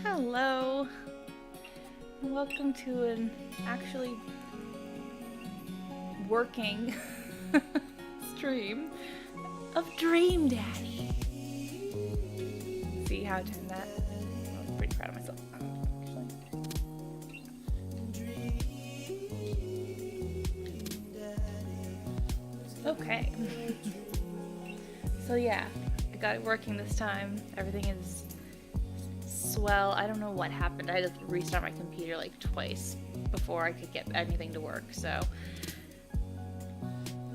Hello. Welcome to an actually working stream of Dream Daddy. See how I turned that? I'm pretty proud of myself. Okay. So yeah, I got it working this time. Everything is swell. I don't know what happened. I had to restart my computer like twice before I could get anything to work, so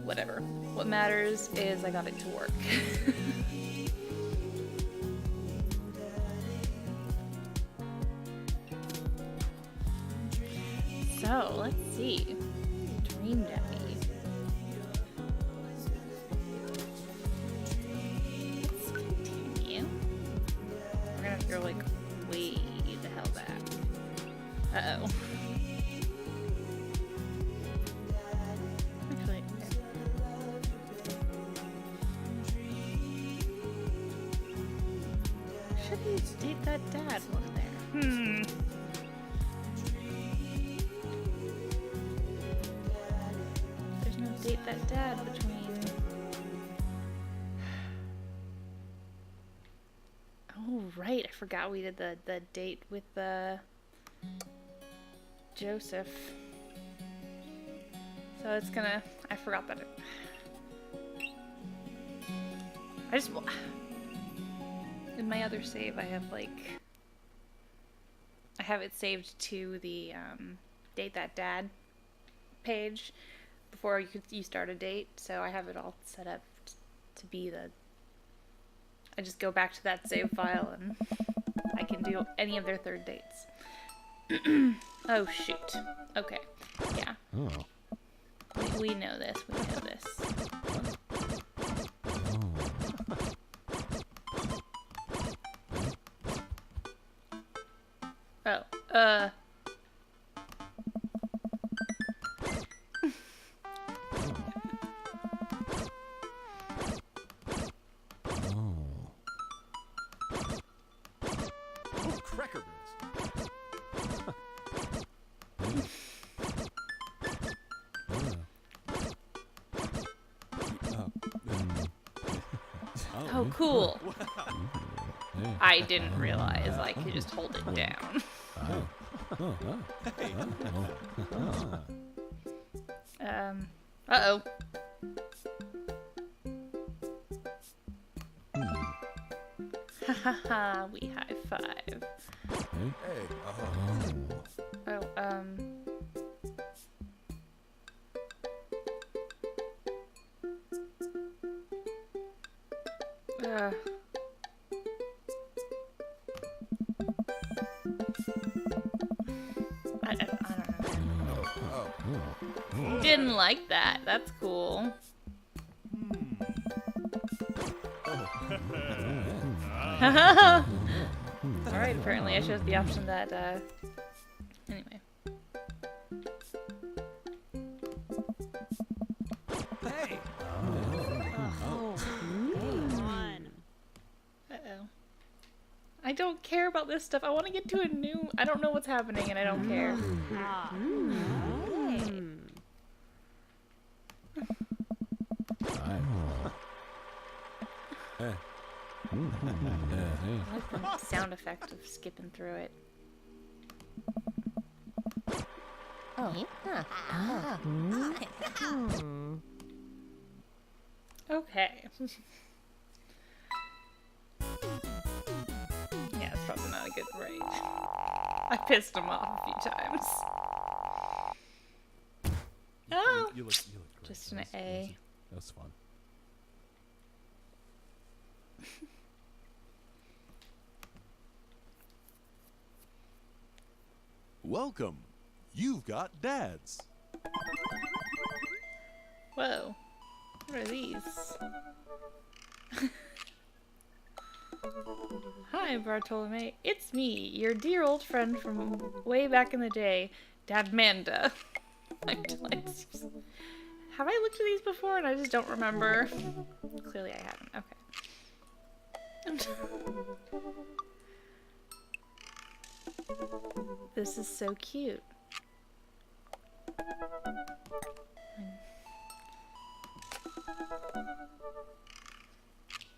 whatever. What matters is I got it to work. So, let's see. Dream Daddy. Let's continue. We're gonna have to go like way the hell back. Uh-oh. Actually, should he date that dad one there? There's no date that dad between. Oh right, I forgot we did the date with Joseph. So it's gonna. I forgot that. In my other save, I have I have it saved to the date that dad page before you start a date. So I have it all set up to be the. I just go back to that save file and I can do any of their third dates. Oh shoot. Okay. Yeah. Oh. We know this. We know this. Oh. Cracker Oh, cool. I didn't realize I could just hold it down. Uh-oh. Haha, we high five. Hey. Oh, I don't know. Didn't like that. That's cool. Alright, apparently I chose the option that, anyway. Hey. Uh-oh. I don't care about this stuff. I want to get to a new... I don't know what's happening and I don't care. I like the sound effect of skipping through it. Okay. Yeah, it's probably not a good rage. I pissed him off a few times. Oh! You look great. Just an A. That's fun. Welcome. You've got dads. Whoa. What are these? Hi, Bartolome. It's me, your dear old friend from way back in the day, Dadmanda. Have I looked at these before and I just don't remember? Clearly I haven't. Okay. This is so cute.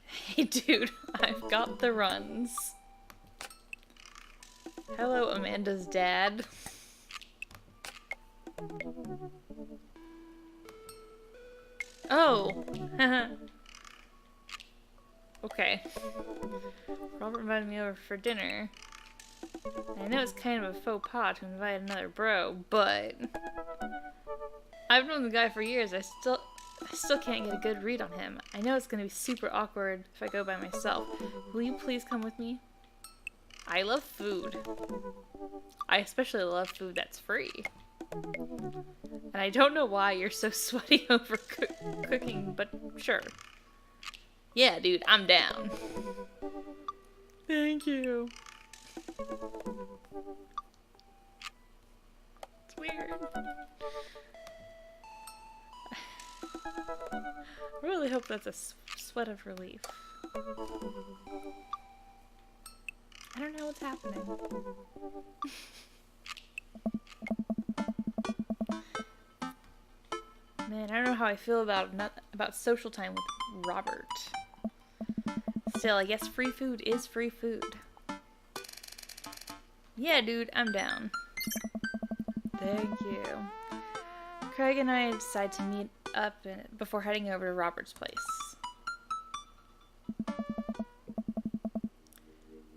Hey dude, I've got the runs. Hello, Amanda's dad. Oh! Okay. Robert invited me over for dinner. I know it's kind of a faux pas to invite another bro, but I've known the guy for years. I still can't get a good read on him. I know it's gonna be super awkward if I go by myself. Will you please come with me? I love food. I especially love food that's free. And I don't know why you're so sweaty over cooking, but sure. Yeah, dude, I'm down. Thank you. It's weird. I really hope that's a sweat of relief. I don't know what's happening. Man, I don't know how I feel about social time with Robert. Still, I guess free food is free food. Yeah, dude, I'm down. Thank you. Craig and I decide to meet up before heading over to Robert's place.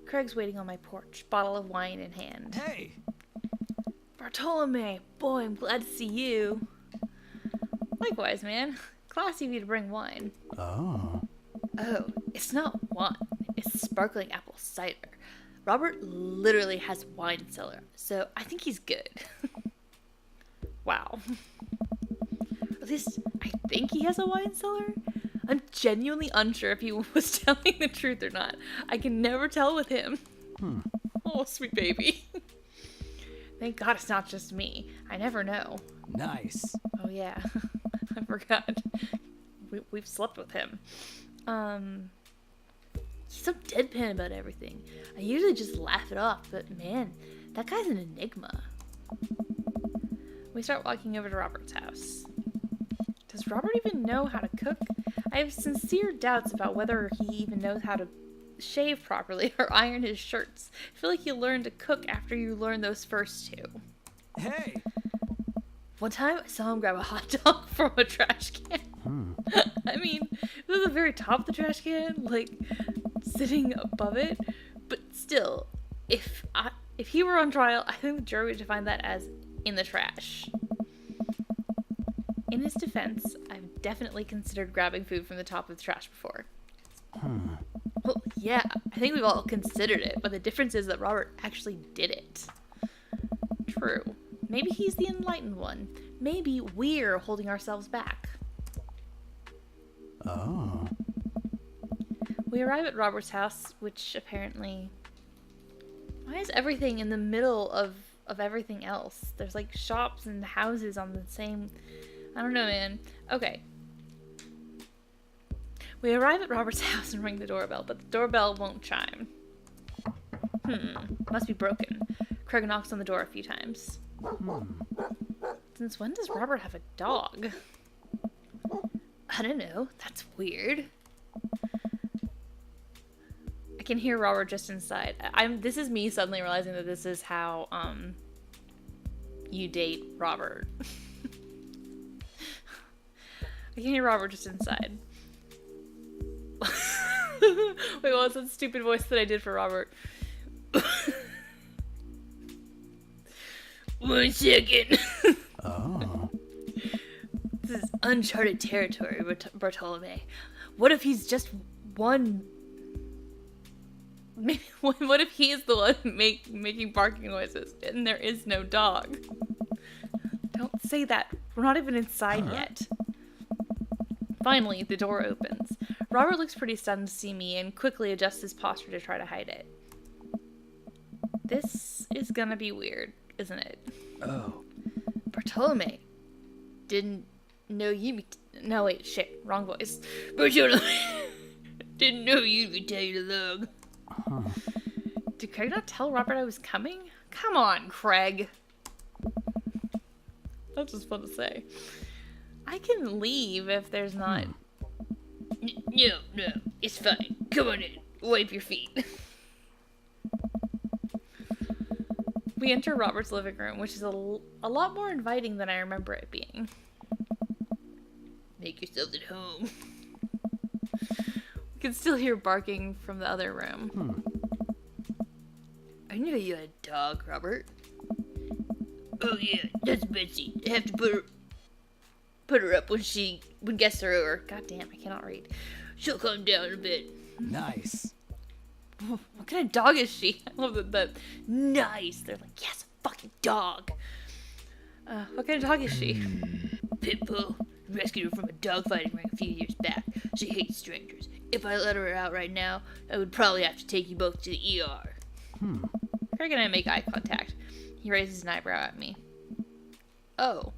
Craig's waiting on my porch, bottle of wine in hand. Hey! Bartolome, boy, I'm glad to see you. Likewise, man. Classy of you to bring wine. Oh. Oh, it's not wine. It's sparkling apple cider. Robert literally has wine cellar, so I think he's good. Wow. At least I think he has a wine cellar. I'm genuinely unsure if he was telling the truth or not. I can never tell with him. Oh, sweet baby. Thank God it's not just me. I never know. Nice. Oh yeah, I forgot. We've slept with him. He's so deadpan about everything. I usually just laugh it off, but man, that guy's an enigma. We start walking over to Robert's house. Does Robert even know how to cook? I have sincere doubts about whether he even knows how to shave properly or iron his shirts. I feel like you learn to cook after you learn those first two. Hey! One time I saw him grab a hot dog from a trash can. I mean, it was at the very top of the trash can, like sitting above it. But still, if he were on trial, I think the jury would define that as in the trash. In his defense, I've definitely considered grabbing food from the top of the trash before. Well, yeah, I think we've all considered it, but the difference is that Robert actually did it. True. Maybe he's the enlightened one. Maybe we're holding ourselves back. Oh. We arrive at Robert's house, which apparently... Why is everything in the middle of everything else? There's like shops and houses on the same... I don't know, man. Okay. We arrive at Robert's house and ring the doorbell, but the doorbell won't chime. Must be broken. Craig knocks on the door a few times. Since when does Robert have a dog? I don't know. That's weird. I can hear Robert just inside. This is me suddenly realizing that this is how you date Robert. I can hear Robert just inside. Wait, what was that stupid voice that I did for Robert? 1 second. Oh. This is uncharted territory, Bartolome. What if he's just one... Maybe, what if he is the one making barking noises and there is no dog? Don't say that. We're not even inside yet. Finally, the door opens. Robert looks pretty stunned to see me and quickly adjusts his posture to try to hide it. This is gonna be weird, isn't it? Oh. Bartolome. Didn't know you... No, wait, shit. Wrong voice. Bartolome. Didn't know you'd be tagged along. Did Craig not tell Robert I was coming? Come on, Craig. That's just fun to say. I can leave if there's not... No, it's fine. Come on in. Wipe your feet. We enter Robert's living room, which is a lot more inviting than I remember it being. Make yourself at home. We can still hear barking from the other room. I knew you had a dog, Robert. Oh yeah, that's Betsy. I have to put her up when guests are over. God damn, I cannot read. She'll calm down a bit. Nice. What kind of dog is she? I love that. Nice. They're like, yes, a fucking dog. What kind of dog is she? Pitbull. Rescued her from a dogfighting ring a few years back. She hates strangers. If I let her out right now, I would probably have to take you both to the ER. Craig and I make eye contact. He raises an eyebrow at me. Oh.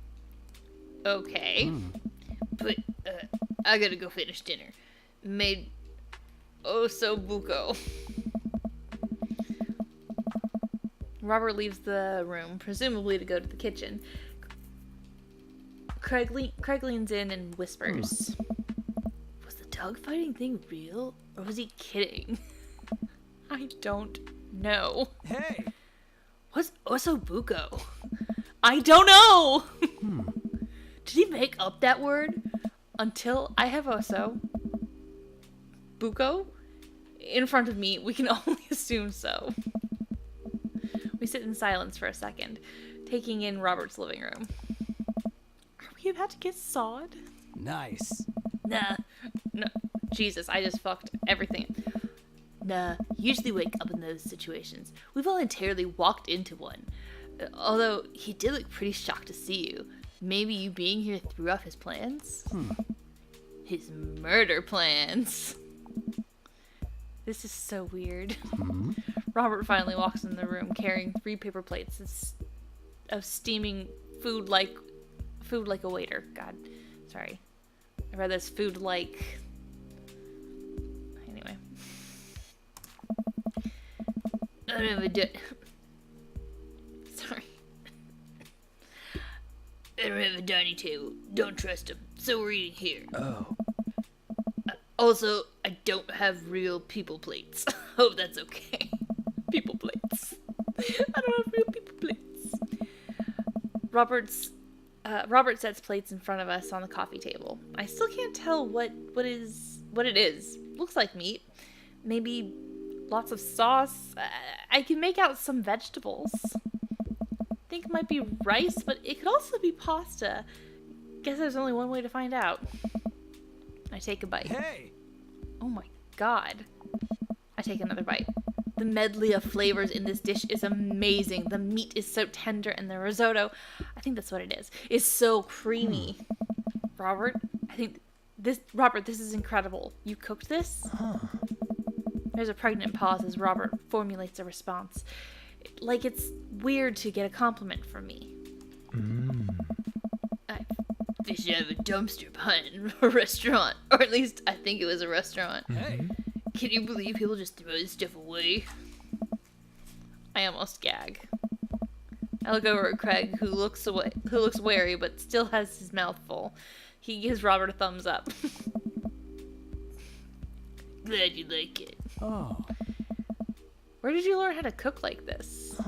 Okay. But, I gotta go finish dinner. Made so buco. Robert leaves the room, presumably to go to the kitchen. Craig leans in and whispers. Was the dogfighting thing real? Or was he kidding? I don't know. Hey! What's osobuco? I don't know! Did he make up that word? Until I have oso buco in front of me, we can only assume so. We sit in silence for a second, taking in Robert's living room. Are we about to get sawed? Nice. Nah. No. Jesus, I just fucked everything. Nah, usually wake up in those situations. We voluntarily walked into one. Although, he did look pretty shocked to see you. Maybe you being here threw off his plans? His murder plans. This is so weird. Robert finally walks in the room carrying 3 paper plates of steaming food like a waiter. God, sorry. I read this food like... Anyway. I don't have a Sorry. I don't have a dining table. Don't trust him. So we're eating here. Oh. Also, I don't have real people plates. Hope that's okay. People plates. I don't have real people plates. Robert sets plates in front of us on the coffee table. I still can't tell what it is. Looks like meat. Maybe lots of sauce. I can make out some vegetables. Think it might be rice, but it could also be pasta. Guess there's only one way to find out. I take a bite. Hey! Oh my god. I take another bite. The medley of flavors in this dish is amazing. The meat is so tender and the risotto, I think that's what it is so creamy. Robert, this is incredible. You cooked this? There's a pregnant pause as Robert formulates a response. Like it's weird to get a compliment from me. I fish out of a dumpster behind a restaurant. Or at least I think it was a restaurant. Hey! Can you believe people just throw this stuff away? I almost gag. I look over at Craig, who looks wary but still has his mouth full. He gives Robert a thumbs up. Glad you like it. Oh. Where did you learn how to cook like this?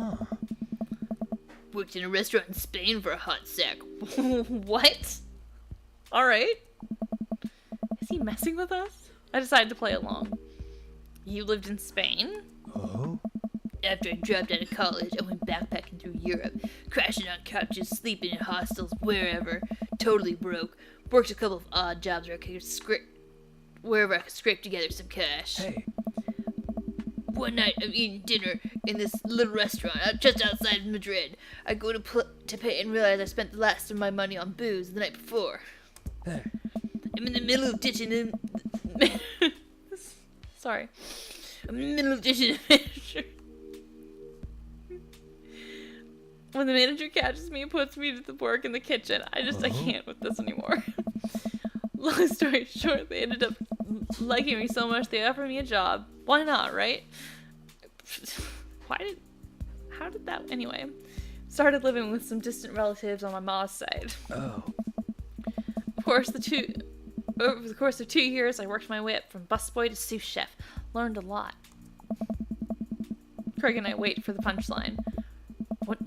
Worked in a restaurant in Spain for a hot sec. What? Alright. Is he messing with us? I decided to play along. You lived in Spain? Oh? After I dropped out of college, I went backpacking through Europe, crashing on couches, sleeping in hostels, wherever, totally broke. Worked a couple of odd jobs where I could scrape together some cash. Hey! One night, I'm eating dinner in this little restaurant just outside Madrid. I go to pay and realize I spent the last of my money on booze the night before. Hey! I'm in the middle of ditching in... Sorry. I'm in the middle of ditching a manager. When the manager catches me and puts me to work in the kitchen, I can't with this anymore. Long story short, they ended up liking me so much they offered me a job. Why not, right? How did that, anyway. Started living with some distant relatives on my mom's side. Oh. Over the course of 2 years, I worked my way up from busboy to sous chef. Learned a lot. Craig and I wait for the punchline. What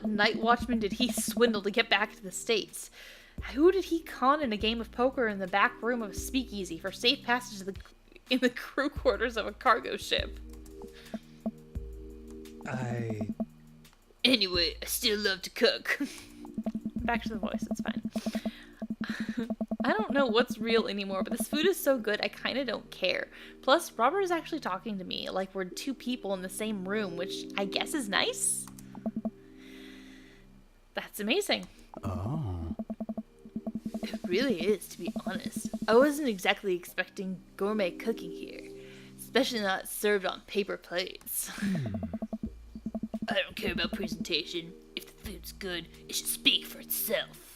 night watchman did he swindle to get back to the States? Who did he con in a game of poker in the back room of a speakeasy for safe passage in the crew quarters of a cargo ship? Anyway, I still love to cook. Back to the voice, it's fine. I don't know what's real anymore, but this food is so good, I kind of don't care. Plus, Robert is actually talking to me like we're two people in the same room, which I guess is nice. That's amazing. Oh. It really is, to be honest. I wasn't exactly expecting gourmet cooking here, especially not served on paper plates. I don't care about presentation. If the food's good, it should speak for itself.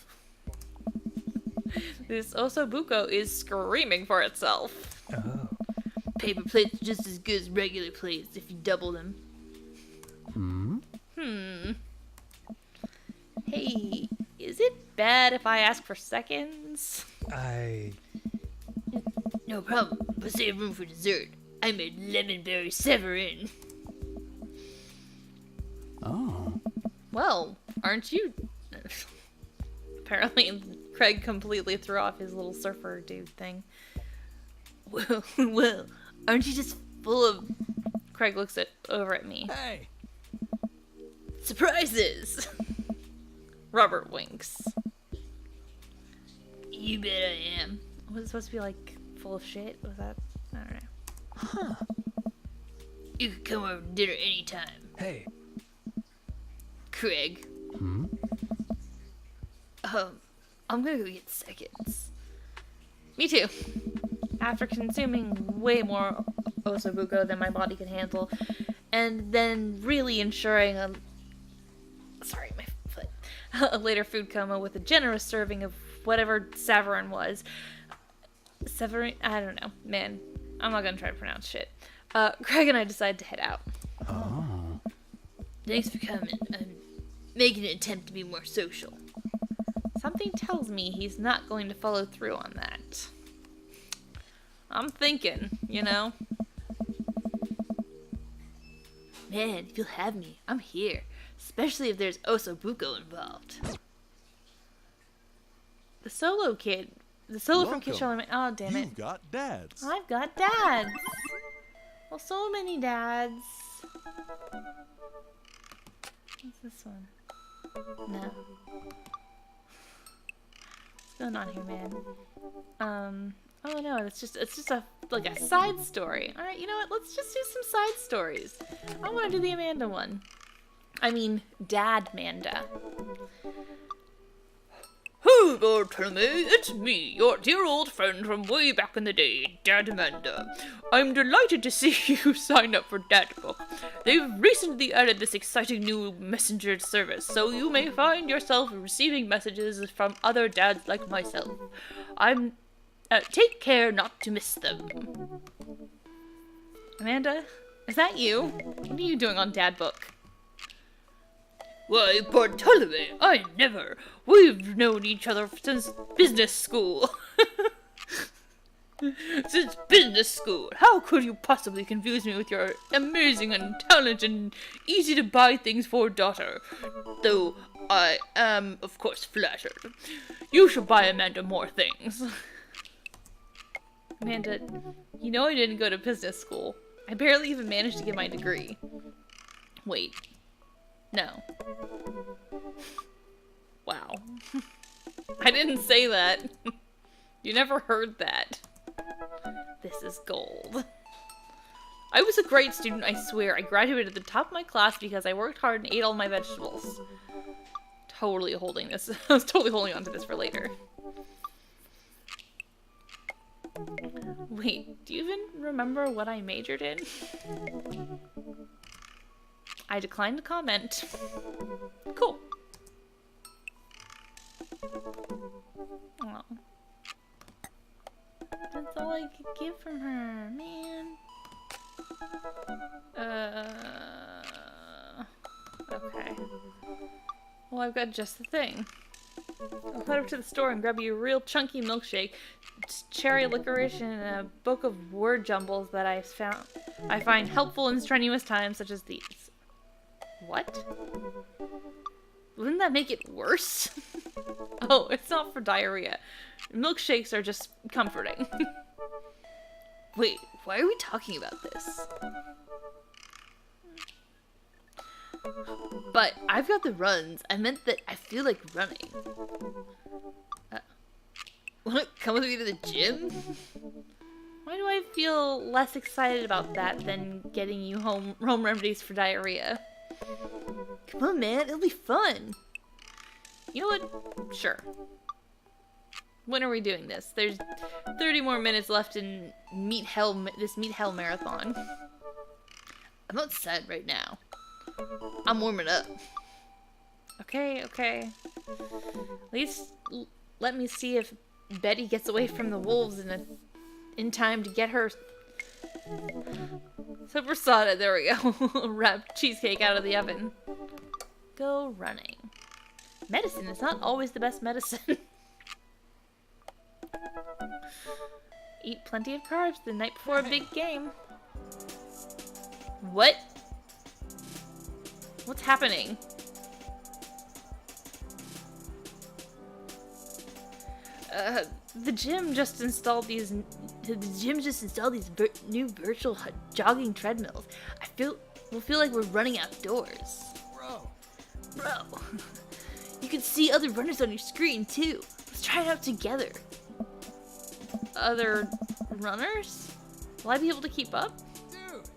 This osobuco is screaming for itself. Oh. Paper plates are just as good as regular plates if you double them. Hey, is it bad if I ask for seconds? No problem, but save room for dessert. I made lemonberry Severin. Oh. Well, aren't you? Apparently, Craig completely threw off his little surfer dude thing. Well, aren't you just full of... Craig looks over at me. Hey. Surprises! Robert winks. You bet I am. Was it supposed to be like full of shit? Was that? I don't know. Huh. You can come over to dinner anytime. Hey. Craig. I'm gonna go get seconds. Me too. After consuming way more osobuco than my body could handle, and then really ensuring a later food coma with a generous serving of whatever Severin was. Severin? I don't know. Man, I'm not gonna try to pronounce shit. Craig and I decided to head out. Oh. Thanks for coming. I'm making an attempt to be more social. Something tells me he's not going to follow through on that. I'm thinking, you know. Man, if you'll have me, I'm here. Especially if there's osobuco involved. The solo from Kid Charlemagne. Oh, damn it. You've got dads. I've got dads. Well, so many dads. What's this one? No. What's going on here, man? Oh no, it's just a side story. All right, you know what? Let's just do some side stories. I want to do the Amanda one. I mean, Dad Manda. Hello, Timmy. It's me, your dear old friend from way back in the day, Dad Amanda. I'm delighted to see you sign up for Dad Book. They've recently added this exciting new messenger service, so you may find yourself receiving messages from other dads like myself. Take care not to miss them. Amanda, is that you? What are you doing on Dad Book? Why, Bartolome, I never. We've known each other since business school. Since business school. How could you possibly confuse me with your amazing and talented and easy-to-buy things for daughter? Though I am, of course, flattered. You should buy Amanda more things. Amanda, you know I didn't go to business school. I barely even managed to get my degree. Wait. No. Wow. I didn't say that. You never heard that. This is gold. I was a great student, I swear. I graduated at the top of my class because I worked hard and ate all my vegetables. Totally holding this. I was totally holding on to this for later. Wait, do you even remember what I majored in? I declined to comment. Cool. Oh. That's all I could get from her, man. Okay. Well, I've got just the thing. I'll head over to the store and grab you a real chunky milkshake, cherry licorice, and a book of word jumbles that I find helpful in strenuous times such as these. What? Wouldn't that make it worse? Oh, it's not for diarrhea. Milkshakes are just comforting. Wait, why are we talking about this? But I've got the runs. I meant that I feel like running. Wanna come with me to the gym? Why do I feel less excited about that than getting you home remedies for diarrhea? Come on, man, it'll be fun. You know what? Sure. When are we doing this? There's 30 more minutes left in this Meat Hell marathon. I'm not sad right now. I'm warming up. Okay, okay. At least let me see if Betty gets away from the wolves in time to get her sopressata. There we go. Wrap cheesecake out of the oven. Go running. Medicine is not always the best medicine. Eat plenty of carbs the night before a big game. What? What's happening? The gym just installed these new virtual jogging treadmills. We'll feel like we're running outdoors. Bro. You can see other runners on your screen too. Let's try it out together. Other runners? Will I be able to keep up? Dude.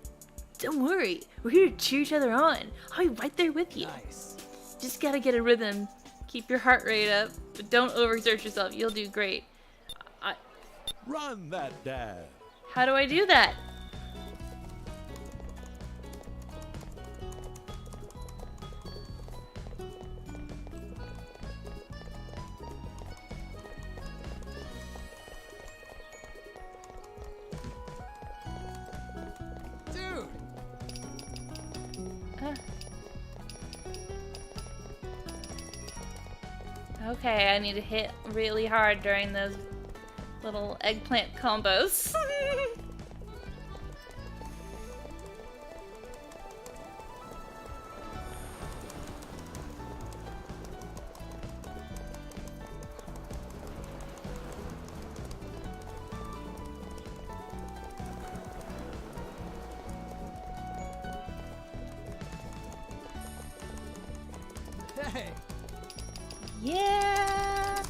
Don't worry, we're here to cheer each other on. I'll be right there with you. Nice. Just gotta get a rhythm. Keep your heart rate up, but don't overexert yourself. You'll do great. Run that, Dad. How do I do that? Dude. Okay, I need to hit really hard during those little eggplant combos. Hey. Yeah!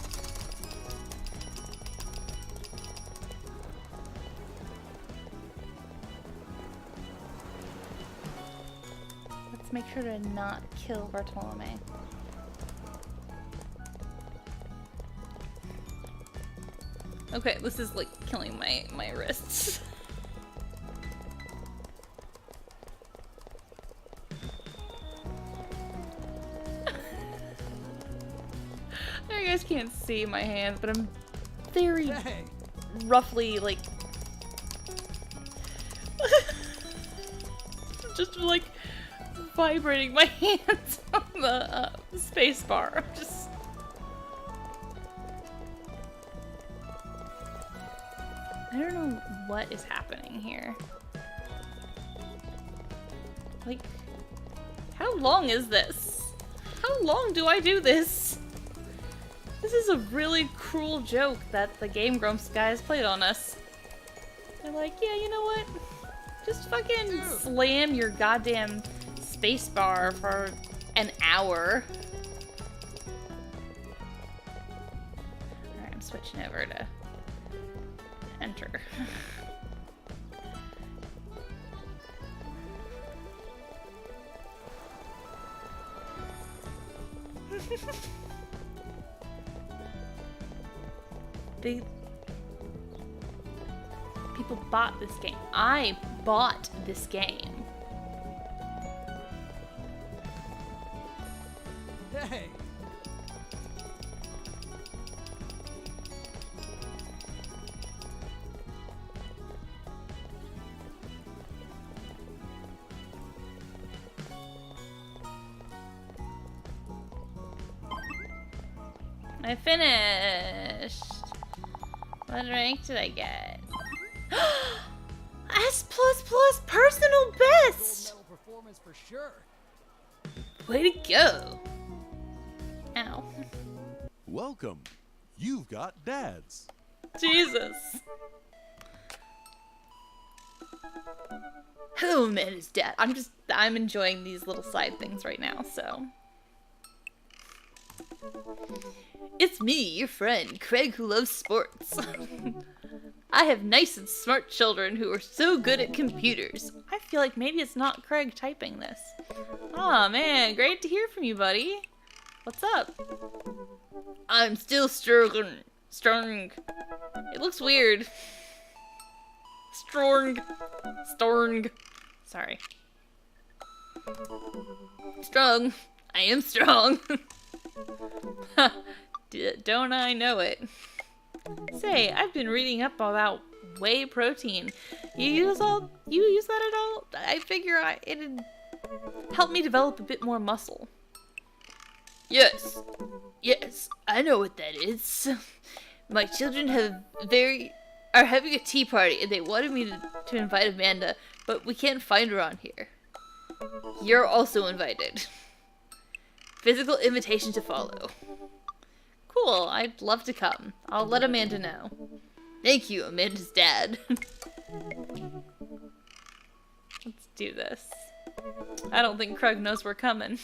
Let's make sure to not kill Bartolome. Okay, this is like killing my wrists. You guys can't see my hands, but I'm very roughly like just like vibrating my hands on the space bar. I'm just I don't know what is happening here. Like, how long is this? How long do I do this? This is a really cruel joke that the Game Grumps guys played on us. They're like, yeah, you know what? Just fucking slam your goddamn spacebar for an hour. Alright, I'm switching over to enter. People bought this game. I bought this game. Hey. I finished. What rank did I get? S++ personal best! Performance for sure. Way to go. Ow. Welcome. You've got dads. Jesus. Oh man, his dad. I'm enjoying these little side things right now, so. It's me, your friend, Craig, who loves sports. I have nice and smart children who are so good at computers. I feel like maybe it's not Craig typing this. Aw, man, great to hear from you, buddy. What's up? I'm still strong. It looks weird. Strong. Sorry. Strong. I am strong. Don't I know it? Say, I've been reading up about whey protein. You use that at all? I figure it'd help me develop a bit more muscle. Yes, I know what that is. My children are having a tea party and they wanted me to invite Amanda, but we can't find her on here. You're also invited. Physical invitation to follow. Cool, I'd love to come. I'll let Amanda know. Thank you, Amanda's dad. Let's do this. I don't think Craig knows we're coming.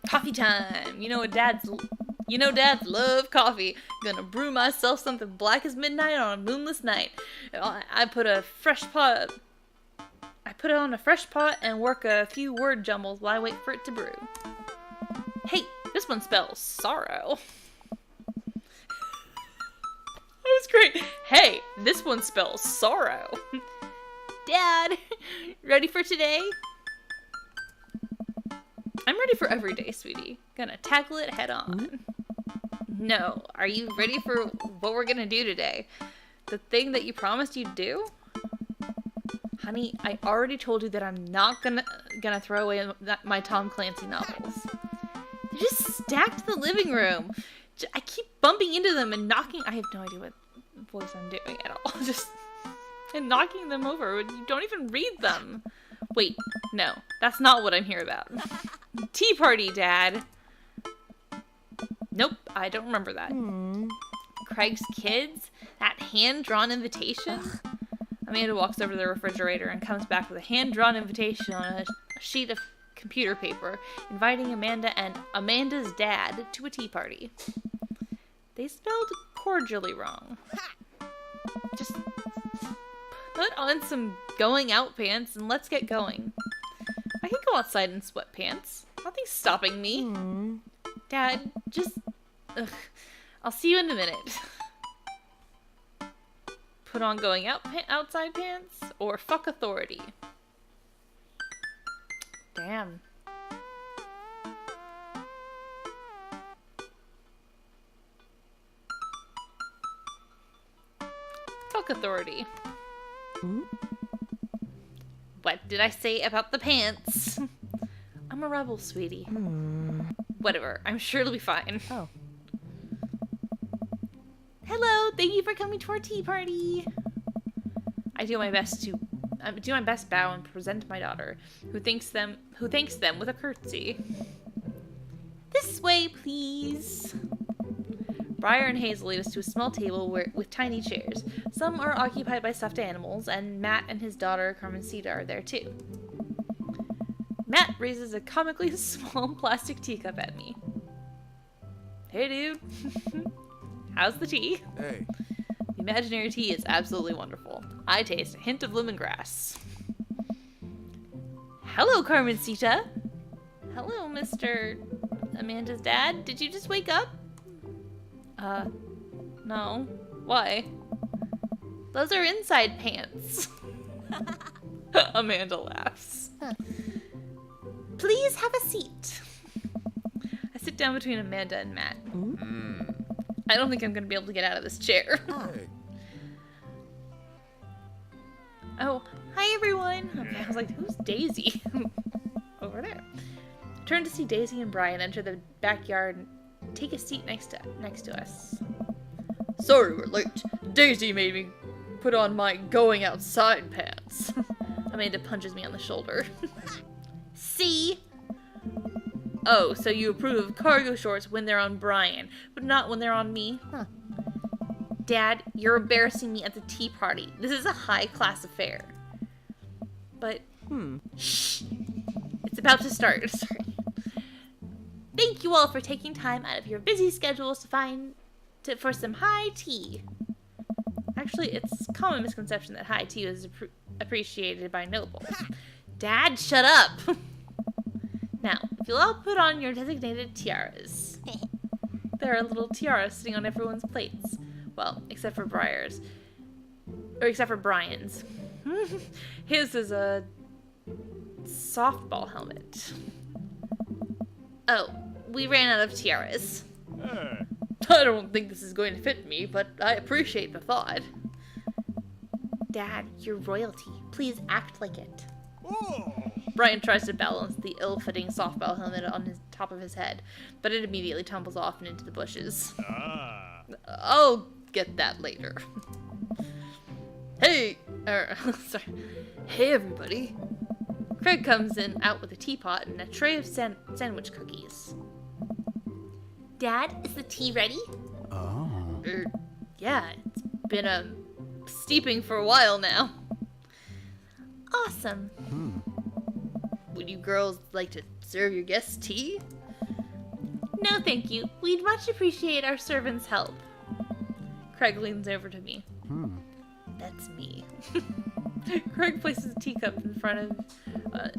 Coffee time! You know dads love coffee. Gonna brew myself something black as midnight on a moonless night. I put it on a fresh pot and work a few word jumbles while I wait for it to brew. Hey, this one spells sorrow. That was great. Hey, this one spells sorrow. Dad, ready for today? I'm ready for every day, sweetie. Gonna tackle it head on. No, are you ready for what we're gonna do today? The thing that you promised you'd do? Honey, I already told you that I'm not gonna throw away my Tom Clancy novels. They're just stacked in the living room. I keep bumping into them and knocking. I have no idea what voice I'm doing at all. And knocking them over. You don't even read them. Wait, no, that's not what I'm here about. Tea party, Dad. Nope, I don't remember that. Craig's kids? That hand-drawn invitation? Amanda walks over to the refrigerator and comes back with a hand-drawn invitation on a sheet of computer paper, inviting Amanda and Amanda's dad to a tea party. They spelled cordially wrong. Just put on some going out pants and let's get going. I can go outside in sweatpants. Nothing's stopping me. Dad, just... Ugh. I'll see you in a minute. Put on going outside pants or fuck authority. Damn. Fuck authority. What did I say about the pants? I'm a rebel, sweetie. Whatever. I'm sure it'll be fine. Oh. Hello, thank you for coming to our tea party. I do my best bow and present my daughter, who thanks them with a curtsy. This way, please. Briar and Hazel lead us to a small table with tiny chairs. Some are occupied by stuffed animals, and Matt and his daughter Carmencita are there too. Matt raises a comically small plastic teacup at me. Hey, dude. How's the tea? Hey. The imaginary tea is absolutely wonderful. I taste a hint of lemongrass. Hello, Carmencita. Hello, Mr. Amanda's dad. Did you just wake up? No. Why? Those are inside pants. Amanda laughs. Please have a seat. I sit down between Amanda and Matt. I don't think I'm going to be able to get out of this chair. Hey. Oh, hi everyone. Okay, I was like, who's Daisy? Over there. Turn to see Daisy and Brian enter the backyard and take a seat next to us. Sorry we're late. Daisy made me put on my going outside pants. Amanda punches me on the shoulder. See? Oh, so you approve of cargo shorts when they're on Brian, but not when they're on me? Huh. Dad, you're embarrassing me at the tea party. This is a high-class affair. But, shh. It's about to start. Sorry. Thank you all for taking time out of your busy schedules for some high tea. Actually, it's a common misconception that high tea is appreciated by nobles. Dad, shut up! Now, if you'll all put on your designated tiaras. There are little tiaras sitting on everyone's plates. Well, except for Briar's. Or except for Brian's. His is a softball helmet. Oh, we ran out of tiaras. I don't think this is going to fit me, but I appreciate the thought. Dad, you're royalty. Please act like it. Brian tries to balance the ill-fitting softball helmet on his top of his head, but it immediately tumbles off and into the bushes. I'll get that later. Hey, sorry. Hey, everybody. Craig comes out with a teapot and a tray of sandwich cookies. Dad, is the tea ready? Oh. Yeah, it's been steeping for a while now. Awesome. Would you girls like to serve your guests tea? No, thank you. We'd much appreciate our servants' help. Craig leans over to me. That's me. Craig places a teacup in front of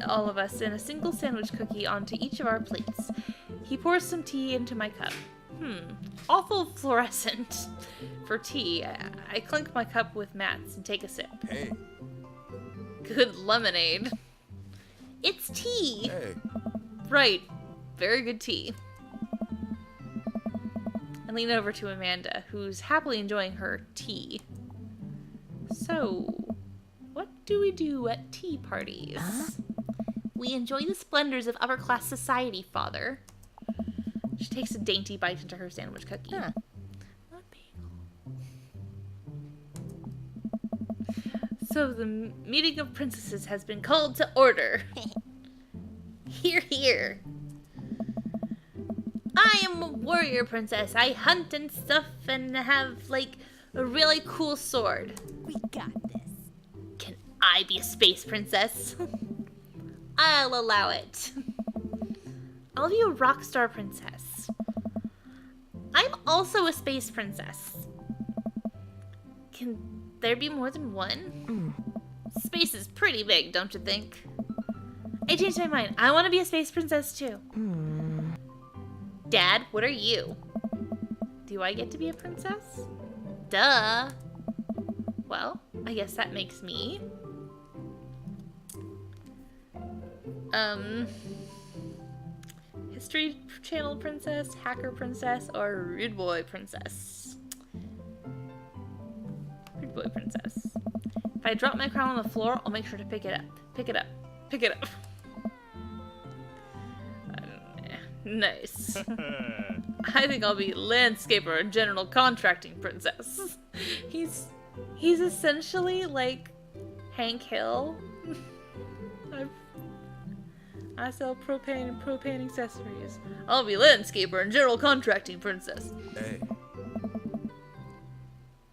all of us and a single sandwich cookie onto each of our plates. He pours some tea into my cup. Awful fluorescent. For tea, I clink my cup with mats and take a sip. Hey. Good lemonade. It's tea. Hey. Right. Very good tea. I lean over to Amanda, who's happily enjoying her tea. So, what do we do at tea parties? We enjoy the splendors of upper-class society, Father. She takes a dainty bite into her sandwich cookie. What bagel? So the meeting of princesses has been called to order. Hear, hear. I am a warrior princess. I hunt and stuff and have, like, a really cool sword. We got this. Can I be a space princess? I'll allow it. I'll be a rock star princess. I'm also a space princess. Can there be more than one? Space is pretty big, don't you think? I changed my mind. I want to be a space princess too. Dad, what are you? Do I get to be a princess? Duh. Well, I guess that makes me History Channel princess, hacker princess, or rude boy princess? Rude boy princess. If I drop my crown on the floor, I'll make sure to pick it up. Pick it up. Pick it up. Nice. I think I'll be landscaper or general contracting princess. He's essentially like Hank Hill. I sell propane and propane accessories. I'll be landscaper and general contracting princess. Hey.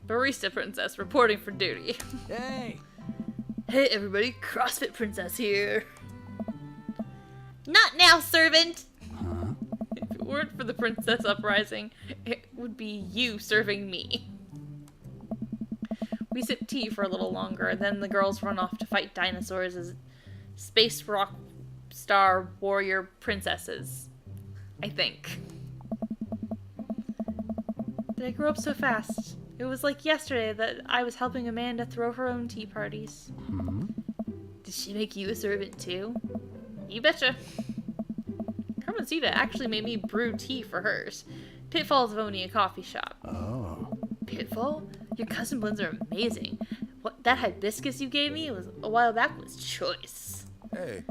Barista princess reporting for duty. Hey. Hey everybody, CrossFit princess here. Not now, servant! If it weren't for the princess uprising, it would be you serving me. We sip tea for a little longer, then the girls run off to fight dinosaurs as space rock star warrior princesses. I think. Did I grow up so fast? It was like yesterday that I was helping Amanda throw her own tea parties. Did she make you a servant too? You betcha. Carmencita actually made me brew tea for hers. Pitfall's of owning a coffee shop. Oh. Pitfall? Your custom blends are amazing. What that hibiscus you gave me was a while back was choice. Hey.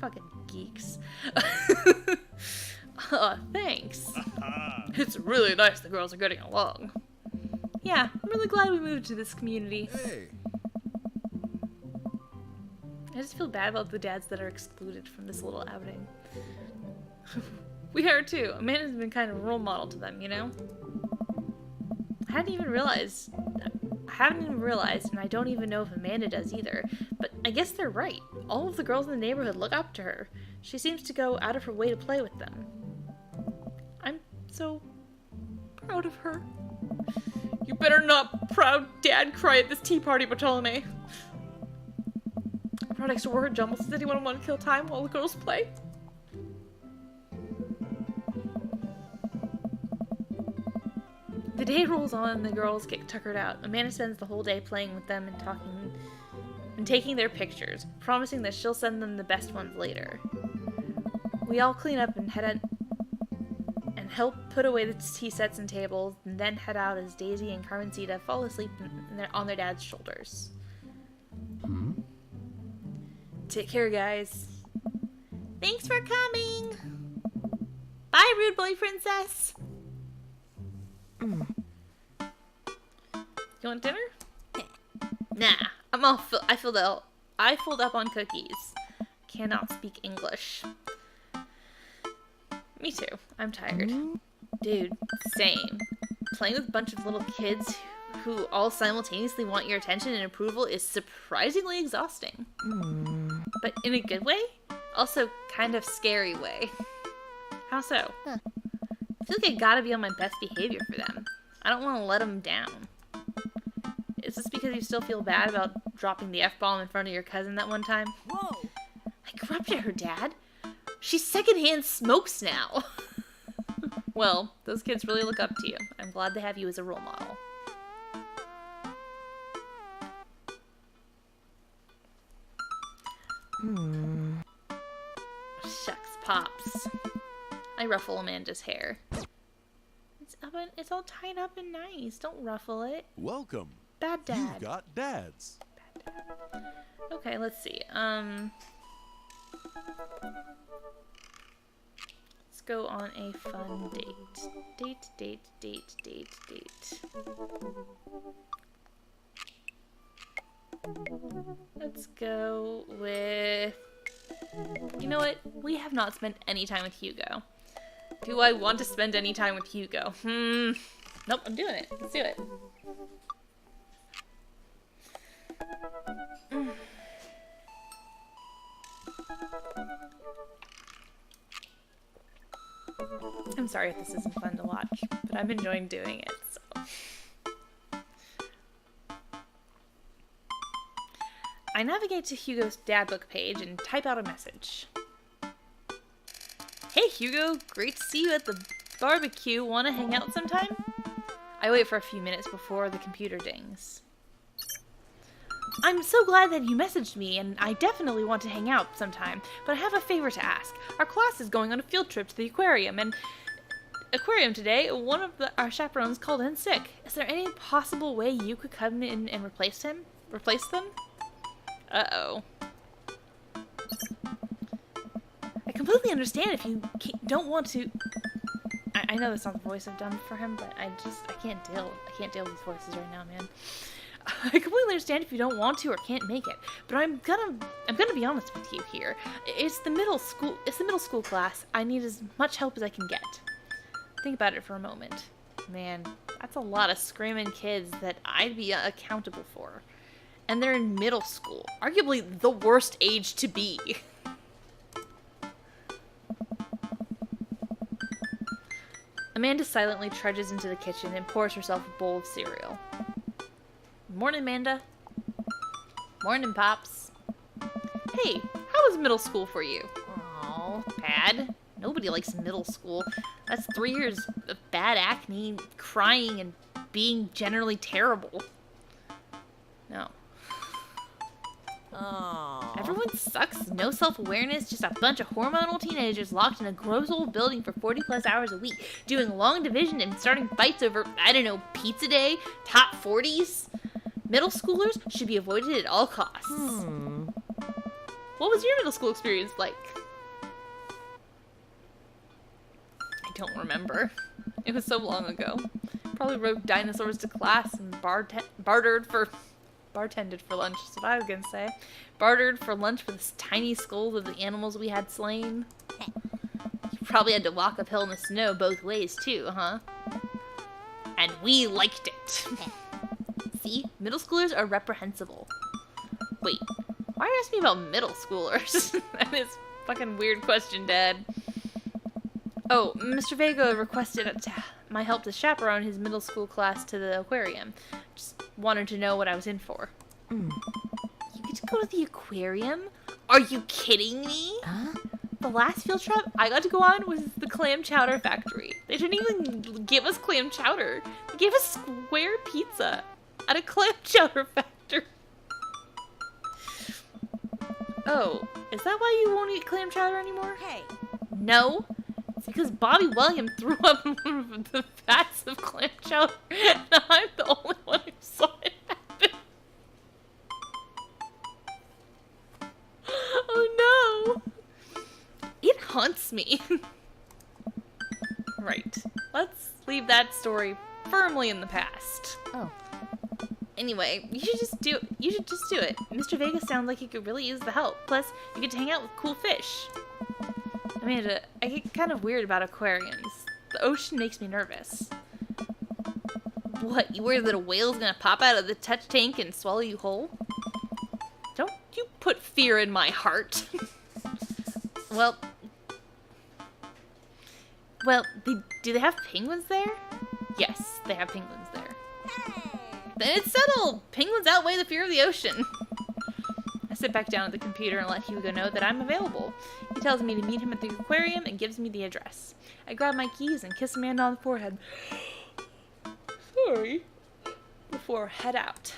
Fucking geeks. Thanks. It's really nice the girls are getting along. Yeah, I'm really glad we moved to this community. Hey. I just feel bad about the dads that are excluded from this little outing. We are too. Amanda's been kind of a role model to them, you know? I haven't even realized, and I don't even know if Amanda does either, but I guess they're right. All of the girls in the neighborhood look up to her. She seems to go out of her way to play with them. I'm so proud of her. You better not proud dad cry at this tea party, Bartolome. I brought extra work jumbles. Does anyone want to kill time while the girls play? The day rolls on and the girls get tuckered out. Amanda spends the whole day playing with them and talking and taking their pictures, promising that she'll send them the best ones later. We all clean up and help put away the tea sets and tables, and then head out as Daisy and Carmencita fall asleep on their dad's shoulders. Take care, guys. Thanks for coming. Bye, rude boy princess. You want dinner? Nah, I'm all I filled up on cookies. Cannot speak English. Me too. I'm tired. Dude, same. Playing with a bunch of little kids who all simultaneously want your attention and approval is surprisingly exhausting. But in a good way? Also kind of scary way. How so? I feel like I gotta be on my best behavior for them. I don't want to let them down. Is this because you still feel bad about dropping the F-bomb in front of your cousin that one time? Whoa! I corrupted her, Dad. She's secondhand smokes now. Well, those kids really look up to you. I'm glad they have you as a role model. Shucks, Pops. I ruffle Amanda's hair. It's all tied up and nice. Don't ruffle it. Welcome. Bad Dad. You've got dads. Bad Dad. Okay, let's see. Let's go on a fun date. Date. Let's go with... You know what? We have not spent any time with Hugo. Do I want to spend any time with Hugo? Nope, I'm doing it. Let's do it. I'm sorry if this isn't fun to watch, but I'm enjoying doing it, so. I navigate to Hugo's dad book page and type out a message. Hey Hugo, great to see you at the barbecue. Want to hang out sometime? I wait for a few minutes before the computer dings. I'm so glad that you messaged me, and I definitely want to hang out sometime, but I have a favor to ask. Our class is going on a field trip to the aquarium today. One of our chaperones called in sick. Is there any possible way you could come in and replace them? Uh-oh. I completely understand if you don't want to... I know that's not the voice I've done for him, but I can't deal with these voices right now, man. I completely understand if you don't want to or can't make it, but I'm gonna be honest with you here. It's the middle school class. I need as much help as I can get. Think about it for a moment. Man, that's a lot of screaming kids that I'd be accountable for. And they're in middle school. Arguably the worst age to be. Amanda silently trudges into the kitchen and pours herself a bowl of cereal. Morning, Amanda. Morning, Pops. Hey, how was middle school for you? Aw, bad. Nobody likes middle school. That's 3 years of bad acne, crying, and being generally terrible. No. Oh. Everyone sucks, no self-awareness, just a bunch of hormonal teenagers locked in a gross old building for 40+ hours a week, doing long division and starting fights over, I don't know, pizza day, top 40s. Middle schoolers should be avoided at all costs. What was your middle school experience like? I don't remember. It was so long ago. Probably rode dinosaurs to class and bartended for lunch, is what I was gonna say. Bartered for lunch with the tiny skulls of the animals we had slain. You probably had to walk uphill in the snow both ways too, huh? And we liked it. See? Middle schoolers are reprehensible. Wait, why are you asking me about middle schoolers? That is a fucking weird question, Dad. Oh, Mr. Vega requested my help to chaperone his middle school class to the aquarium. Just wanted to know what I was in for. You get to go to the aquarium? Are you kidding me? Huh? The last field trip I got to go on was the clam chowder factory. They didn't even give us clam chowder. They gave us square pizza at a clam chowder factory. Oh, is that why you won't eat clam chowder anymore? Hey. No. It's because Bobby William threw up one of the vats of clam chowder, and I'm the only one who saw it happen. Oh no! It haunts me. Right. Let's leave that story firmly in the past. Oh. Anyway, you should just do it. Mr. Vega sounds like he could really use the help. Plus, you get to hang out with cool fish. Amanda, I get kind of weird about aquariums. The ocean makes me nervous. What, you worried that a whale's gonna pop out of the touch tank and swallow you whole? Don't you put fear in my heart. Well, do they have penguins there? Yes, they have penguins there. Then it's settled! Penguins outweigh the fear of the ocean. I sit back down at the computer and let Hugo know that I'm available. He tells me to meet him at the aquarium and gives me the address. I grab my keys and kiss Amanda on the forehead. Sorry. Before I head out.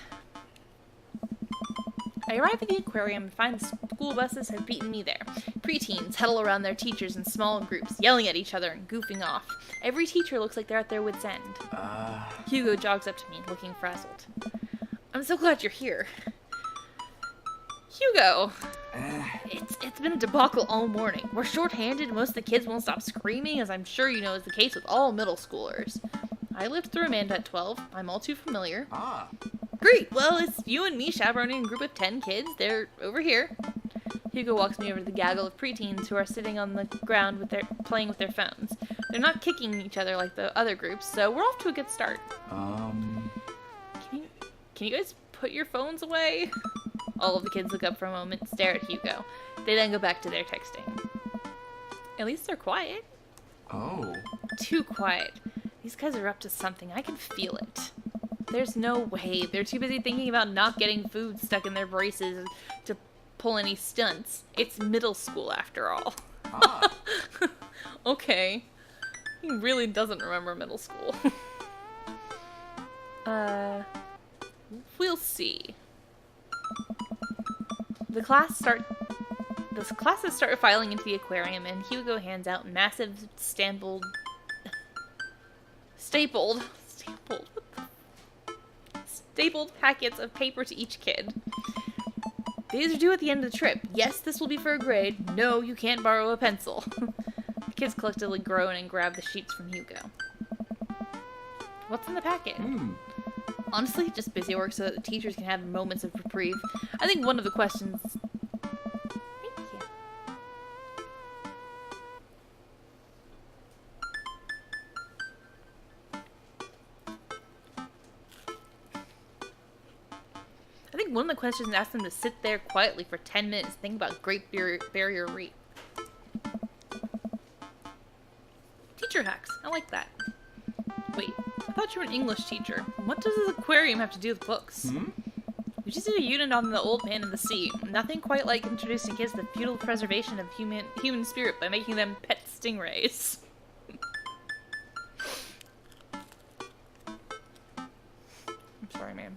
I arrive at the aquarium and find the school buses have beaten me there. Preteens huddle around their teachers in small groups, yelling at each other and goofing off. Every teacher looks like they're at their wit's end. Hugo jogs up to me, looking frazzled. I'm so glad you're here. Hugo! It's been a debacle all morning. We're short-handed, most of the kids won't stop screaming, as I'm sure you know is the case with all middle schoolers. I lived through Amanda at 12. I'm all too familiar. Great! Well, it's you and me chaperoning a group of 10 kids. They're over here. Hugo walks me over to the gaggle of preteens who are sitting on the ground playing with their phones. They're not kicking each other like the other groups, so we're off to a good start. Can you guys put your phones away? All of the kids look up for a moment, stare at Hugo. They then go back to their texting. At least they're quiet. Oh. Too quiet. These guys are up to something. I can feel it. There's no way. They're too busy thinking about not getting food stuck in their braces to pull any stunts. It's middle school after all. Okay. He really doesn't remember middle school. We'll see. The classes start filing into the aquarium, and Hugo hands out massive stapled packets of paper to each kid. These are due at the end of the trip. Yes, this will be for a grade. No, you can't borrow a pencil. The kids collectively groan and grab the sheets from Hugo. What's in the packet? Honestly, just busy work so that the teachers can have moments of reprieve. I think one of the questions... Thank you. I think one of the questions asked them to sit there quietly for 10 minutes and think about Great Barrier Reef. Teacher hacks. I like that. Wait, I thought you were an English teacher. What does this aquarium have to do with books? We just did a unit on the old man in the sea. Nothing quite like introducing kids to the futile preservation of human spirit by making them pet stingrays. I'm sorry, man.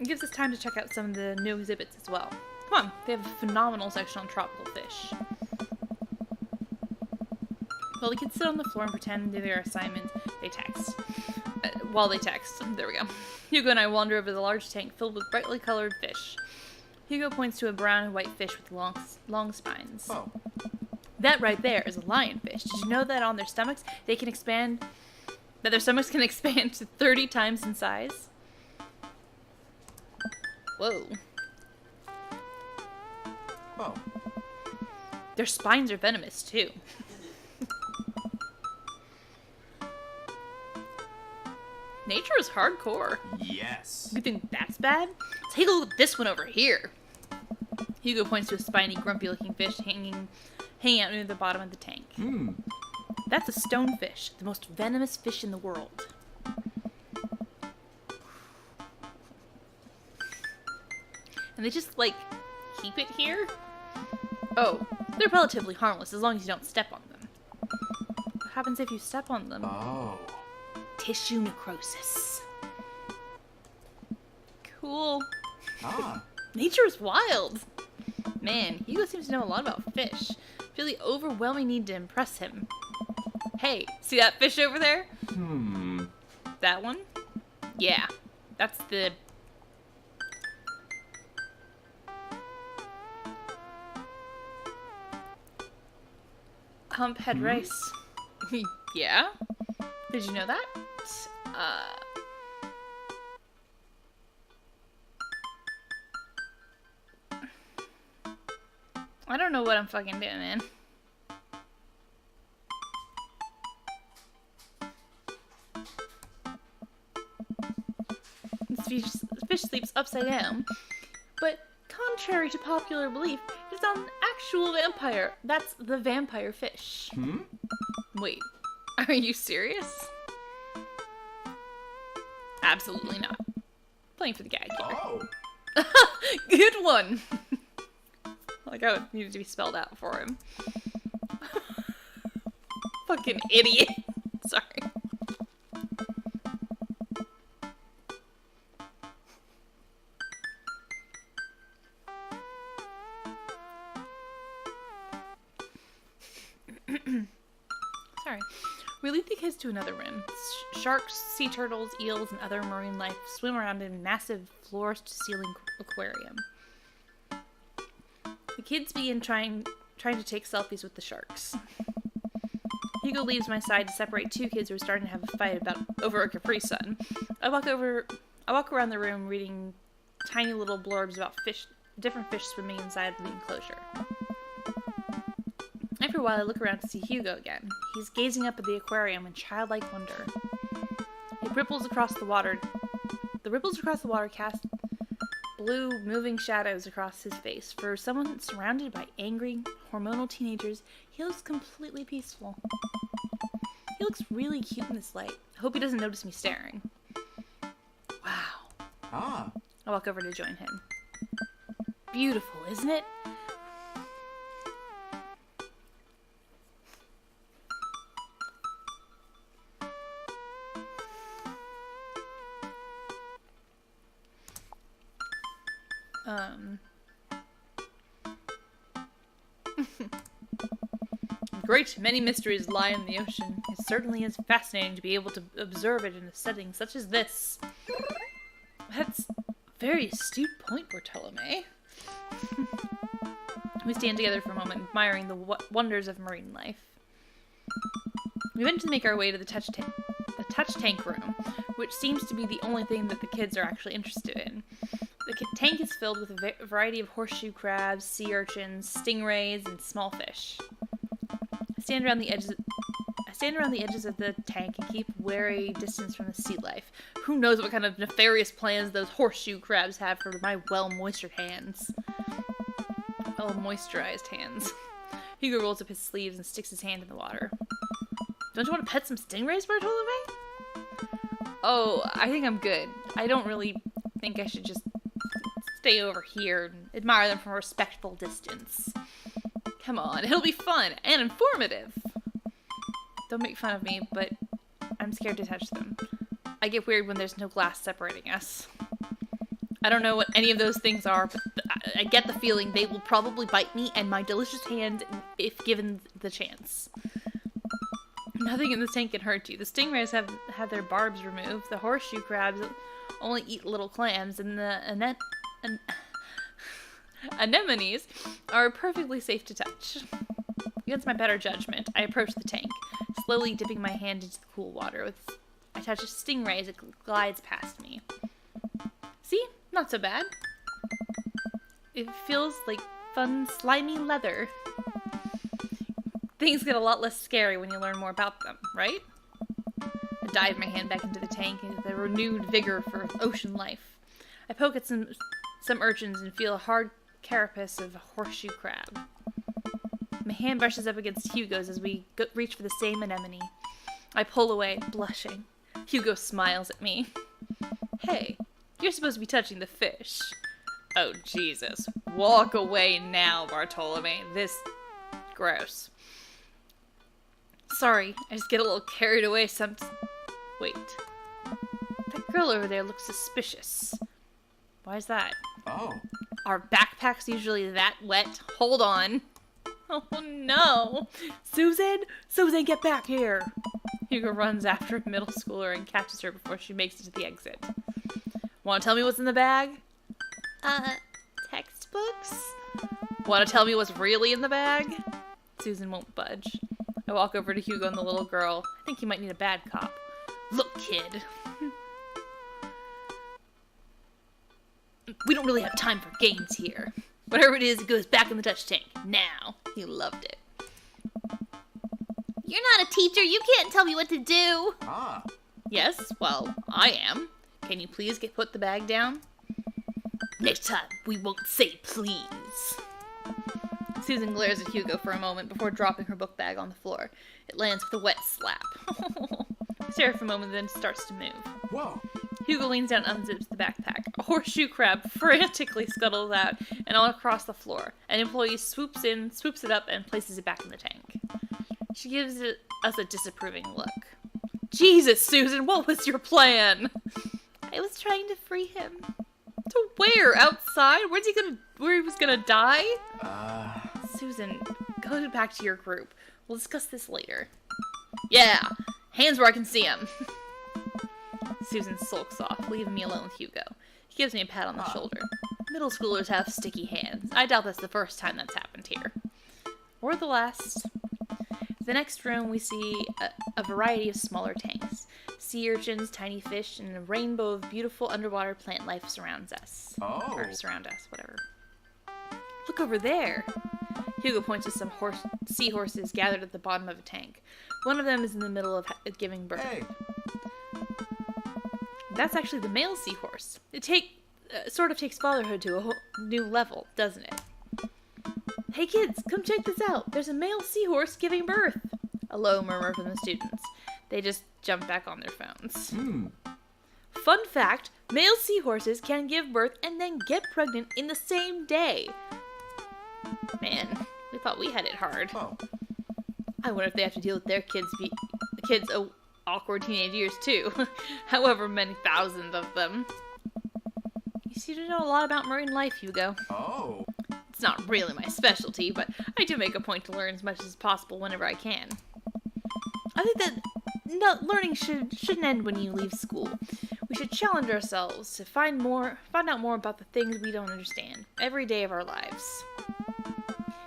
It gives us time to check out some of the new exhibits as well. Come on, they have a phenomenal section on tropical fish. While the kids sit on the floor and pretend to do their assignments, they text. While they text. There we go. Hugo and I wander over the large tank filled with brightly colored fish. Hugo points to a brown and white fish with long spines. Oh. That right there is a lionfish. Did you know that on their stomachs, they can expand... that their stomachs can expand to 30 times in size? Whoa. Oh. Their spines are venomous, too. Nature is hardcore. Yes. You think that's bad? Take a look at this one over here. Hugo points to a spiny, grumpy-looking fish hanging out near the bottom of the tank. That's a stonefish, the most venomous fish in the world. And they just, like, keep it here? Oh, they're relatively harmless as long as you don't step on them. What happens if you step on them? Oh. Tissue necrosis. Cool. Ah. Nature is wild. Man, Hugo seems to know a lot about fish. Feel the overwhelming need to impress him. Hey, see that fish over there? That one? Yeah, that's the... humphead race. Yeah? Did you know that? I don't know what I'm fucking doing, man. This fish sleeps upside down. But contrary to popular belief, it's not an actual vampire. That's the vampire fish. Wait, are you serious? Absolutely not. Playing for the gag here. Oh. Good one! Like, I needed to be spelled out for him. Fucking idiot. Sorry. Sorry. We lead the kids to another room. Sharks, sea turtles, eels, and other marine life swim around in a massive floor-to-ceiling aquarium. The kids begin trying to take selfies with the sharks. Hugo leaves my side to separate two kids who are starting to have a fight over a Capri Sun. I walk around the room reading tiny little blurbs about different fish swimming inside the enclosure. After a while, I look around to see Hugo again. He's gazing up at the aquarium in childlike wonder. It ripples across the water. The ripples across the water cast blue, moving shadows across his face. For someone surrounded by angry, hormonal teenagers, he looks completely peaceful. He looks really cute in this light. I hope he doesn't notice me staring. Wow. Ah. I walk over to join him. Beautiful, isn't it? Great many mysteries lie in the ocean. It certainly is fascinating to be able to observe it in a setting such as this. That's a very astute point, Bartolome. We stand together for a moment, admiring the wonders of marine life. We eventually make our way to the touch tank room, which seems to be the only thing that the kids are actually interested in. The tank is filled with a variety of horseshoe crabs, sea urchins, stingrays, and small fish. I stand around the edges of the tank and keep wary distance from the sea life. Who knows what kind of nefarious plans those horseshoe crabs have for my well-moisturized hands. Well-moisturized hands. Hugo rolls up his sleeves and sticks his hand in the water. Don't you want to pet some stingrays, Bartolome? Oh, I think I'm good. I don't really think I should just stay over here and admire them from a respectful distance. Come on, it'll be fun and informative. Don't make fun of me, but I'm scared to touch them. I get weird when there's no glass separating us. I don't know what any of those things are, but I get the feeling they will probably bite me and my delicious hand if given the chance. Nothing in this tank can hurt you. The stingrays have had their barbs removed. The horseshoe crabs only eat little clams, and the anemones are perfectly safe to touch. Against my better judgment, I approach the tank, slowly dipping my hand into the cool water. I touch a stingray as it glides past me. See? Not so bad. It feels like fun, slimy leather. Things get a lot less scary when you learn more about them, right? I dive my hand back into the tank with a renewed vigor for ocean life. I poke at some urchins and feel a hard carapace of a horseshoe crab. My hand brushes up against Hugo's as we reach for the same anemone. I pull away, blushing. Hugo smiles at me. Hey, you're supposed to be touching the fish. Oh, Jesus. Walk away now, Bartolome. This... gross. Sorry, I just get a little carried away Wait. That girl over there looks suspicious. Why is that? Oh. Are backpacks usually that wet? Hold on. Oh no! Susan! Susan, get back here! Hugo runs after a middle schooler and catches her before she makes it to the exit. Want to tell me what's in the bag? Textbooks? Want to tell me what's really in the bag? Susan won't budge. I walk over to Hugo and the little girl. I think you might need a bad cop. Look, kid. We don't really have time for games here. Whatever it is, it goes back in the touch tank. Now. He loved it. You're not a teacher. You can't tell me what to do. Ah. Yes, well, I am. Can you please put the bag down? Next time, we won't say please. Susan glares at Hugo for a moment before dropping her book bag on the floor. It lands with a wet slap. I stare for a moment, then starts to move. Whoa. Hugo leans down and unzips the backpack. A horseshoe crab frantically scuttles out and all across the floor. An employee swoops in, swoops it up, and places it back in the tank. She gives us a disapproving look. Jesus, Susan, what was your plan? I was trying to free him. To where? Outside? Where he was gonna die? Susan, go back to your group. We'll discuss this later. Yeah, hands where I can see him. Susan sulks off, leaving me alone with Hugo. He gives me a pat on the shoulder. Middle schoolers have sticky hands. I doubt that's the first time that's happened here. Or the last. The next room, we see a variety of smaller tanks. Sea urchins, tiny fish, and a rainbow of beautiful underwater plant life surrounds us. Oh. Or surround us, whatever. Look over there. Hugo points to some seahorses gathered at the bottom of a tank. One of them is in the middle of giving birth. Hey. That's actually the male seahorse. It sort of takes fatherhood to a whole new level, doesn't it? Hey kids, come check this out. There's a male seahorse giving birth. A low murmur from the students. They just jump back on their phones. Fun fact, male seahorses can give birth and then get pregnant in the same day. Man, we thought we had it hard. Oh. I wonder if they have to deal with their kids' awkward teenage years too. However many thousands of them. You seem to know a lot about marine life, Hugo. Oh. It's not really my specialty, but I do make a point to learn as much as possible whenever I can. I think that learning shouldn't end when you leave school. We should challenge ourselves to find out more about the things we don't understand every day of our lives.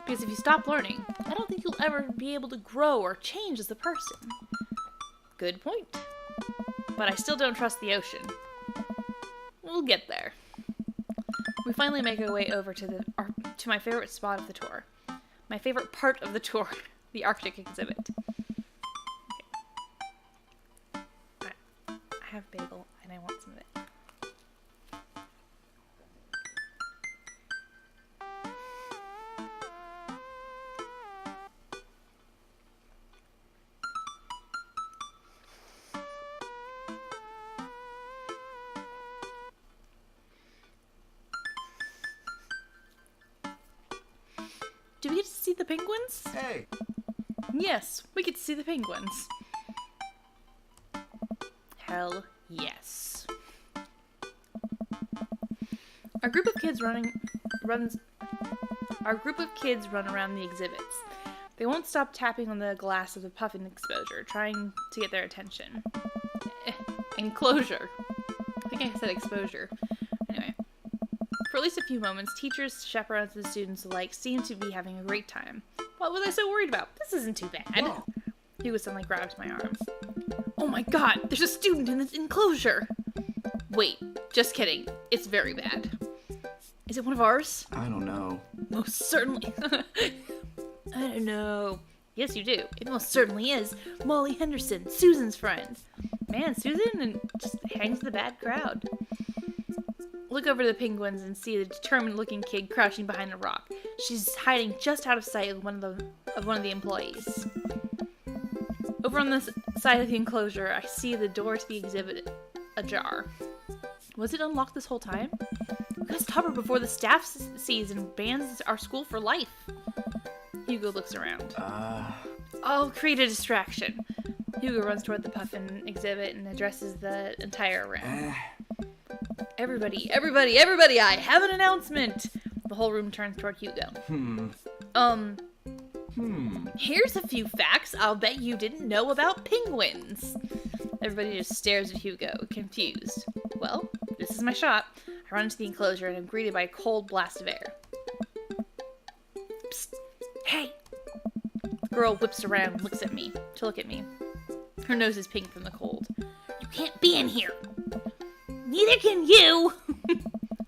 Because if you stop learning, I don't think you'll ever be able to grow or change as a person. Good point. But I still don't trust the ocean. We'll get there. We finally make our way over to my favorite spot of the tour. My favorite part of the tour, the Arctic exhibit. Okay. I have bagel and I want some of it. Do we get to see the penguins? Hey. Yes, we get to see the penguins. Hell yes. Our group of kids run around the exhibits. They won't stop tapping on the glass of the puffin exposure, trying to get their attention. Enclosure. I think I said exposure. Anyway. For at least a few moments, teachers, chaperones, and students alike seem to be having a great time. What was I so worried about? This isn't too bad. Whoa. Hugo suddenly grabs my arm. Oh my god, there's a student in this enclosure! Wait, just kidding. It's very bad. Is it one of ours? I don't know. Most certainly. I don't know. Yes, you do. It most certainly is. Molly Henderson, Susan's friend. Man, Susan just hangs with the bad crowd. Look over the penguins and see the determined-looking kid crouching behind a rock. She's hiding just out of sight of one of the employees. Over on the side of the enclosure, I see the door to the exhibit ajar. Was it unlocked this whole time? We gotta stop her before the staff sees and bans our school for life. Hugo looks around. I'll create a distraction. Hugo runs toward the puffin exhibit and addresses the entire room. Everybody, I have an announcement! The whole room turns toward Hugo. Here's a few facts I'll bet you didn't know about penguins. Everybody just stares at Hugo, confused. Well, this is my shot. I run into the enclosure and am greeted by a cold blast of air. Psst! Hey! The girl whips around and looks at me, to look at me. Her nose is pink from the cold. You can't be in here! Neither can you!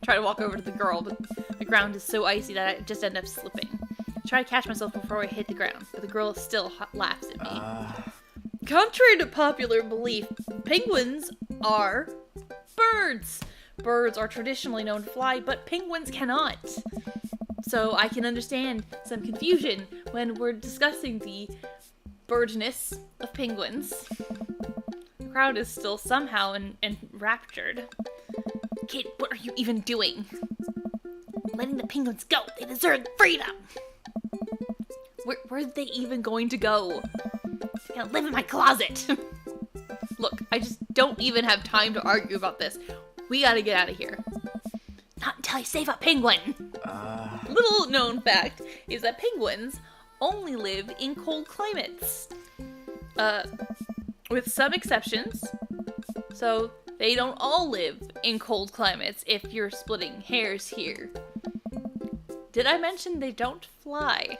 Try to walk over to the girl, but the ground is so icy that I just end up slipping. I try to catch myself before I hit the ground, but the girl still laughs at me. Contrary to popular belief, penguins are birds. Birds are traditionally known to fly, but penguins cannot. So I can understand some confusion when we're discussing the birdness of penguins. The crowd is still somehow enraptured. Kid, what are you even doing? Letting the penguins go. They deserve freedom. Where are they even going to go? They're gonna live in my closet. Look, I just don't even have time to argue about this. We gotta get out of here. Not until I save a penguin. Little known fact is that penguins only live in cold climates. With some exceptions. So they don't all live in cold climates if you're splitting hairs here. Did I mention they don't fly?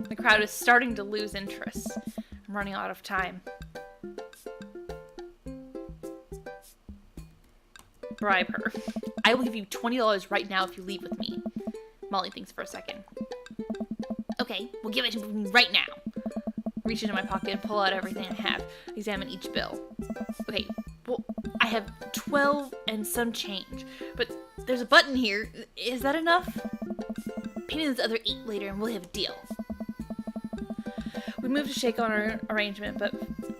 The crowd is starting to lose interest. I'm running out of time. Bribe her. I will give you $20 right now if you leave with me. Molly thinks for a second. Okay, we'll give it to me right now. Reach into my pocket and pull out everything I have. Examine each bill. Okay, well, I have 12 and some change. But there's a button here. Is that enough? Pay me those other 8 later and we'll have a deal. We move to shake on our arrangement, but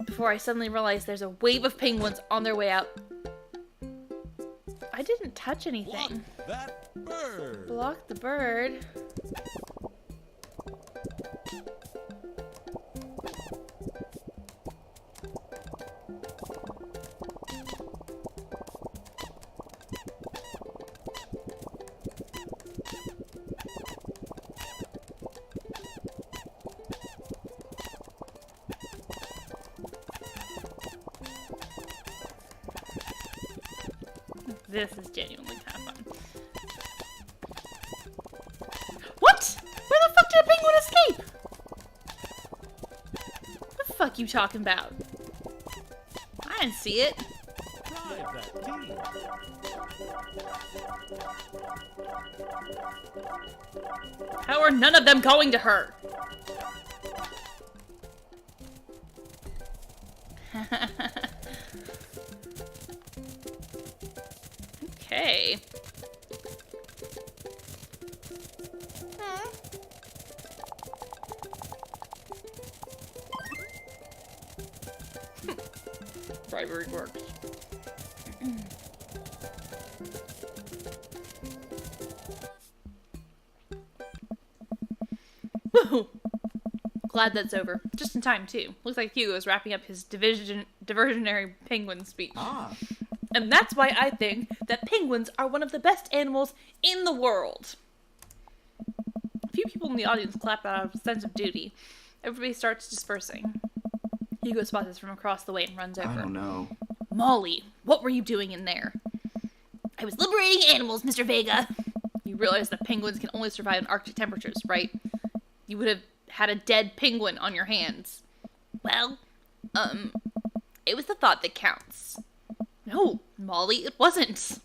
before I suddenly realize there's a wave of penguins on their way out. I didn't touch anything. Block that bird. Block the bird. This is genuinely kind of fun. What? Where the fuck did a penguin escape? What the fuck you talking about? I didn't see it. Drive that key. How are none of them going to her? Okay. Bribery works. Woohoo! Glad that's over. Just in time, too. Looks like Hugo's wrapping up his diversionary penguin speech. And that's why I think that penguins are one of the best animals in the world. A few few people in the audience clap out of a sense of duty. Everybody starts dispersing. Hugo spots us from across the way and runs over. I don't know. Molly, what were you doing in there? I was liberating animals, Mr. Vega. You realize that penguins can only survive in Arctic temperatures, right? You would have had a dead penguin on your hands. Well, it was the thought that counts. No, Molly, it wasn't.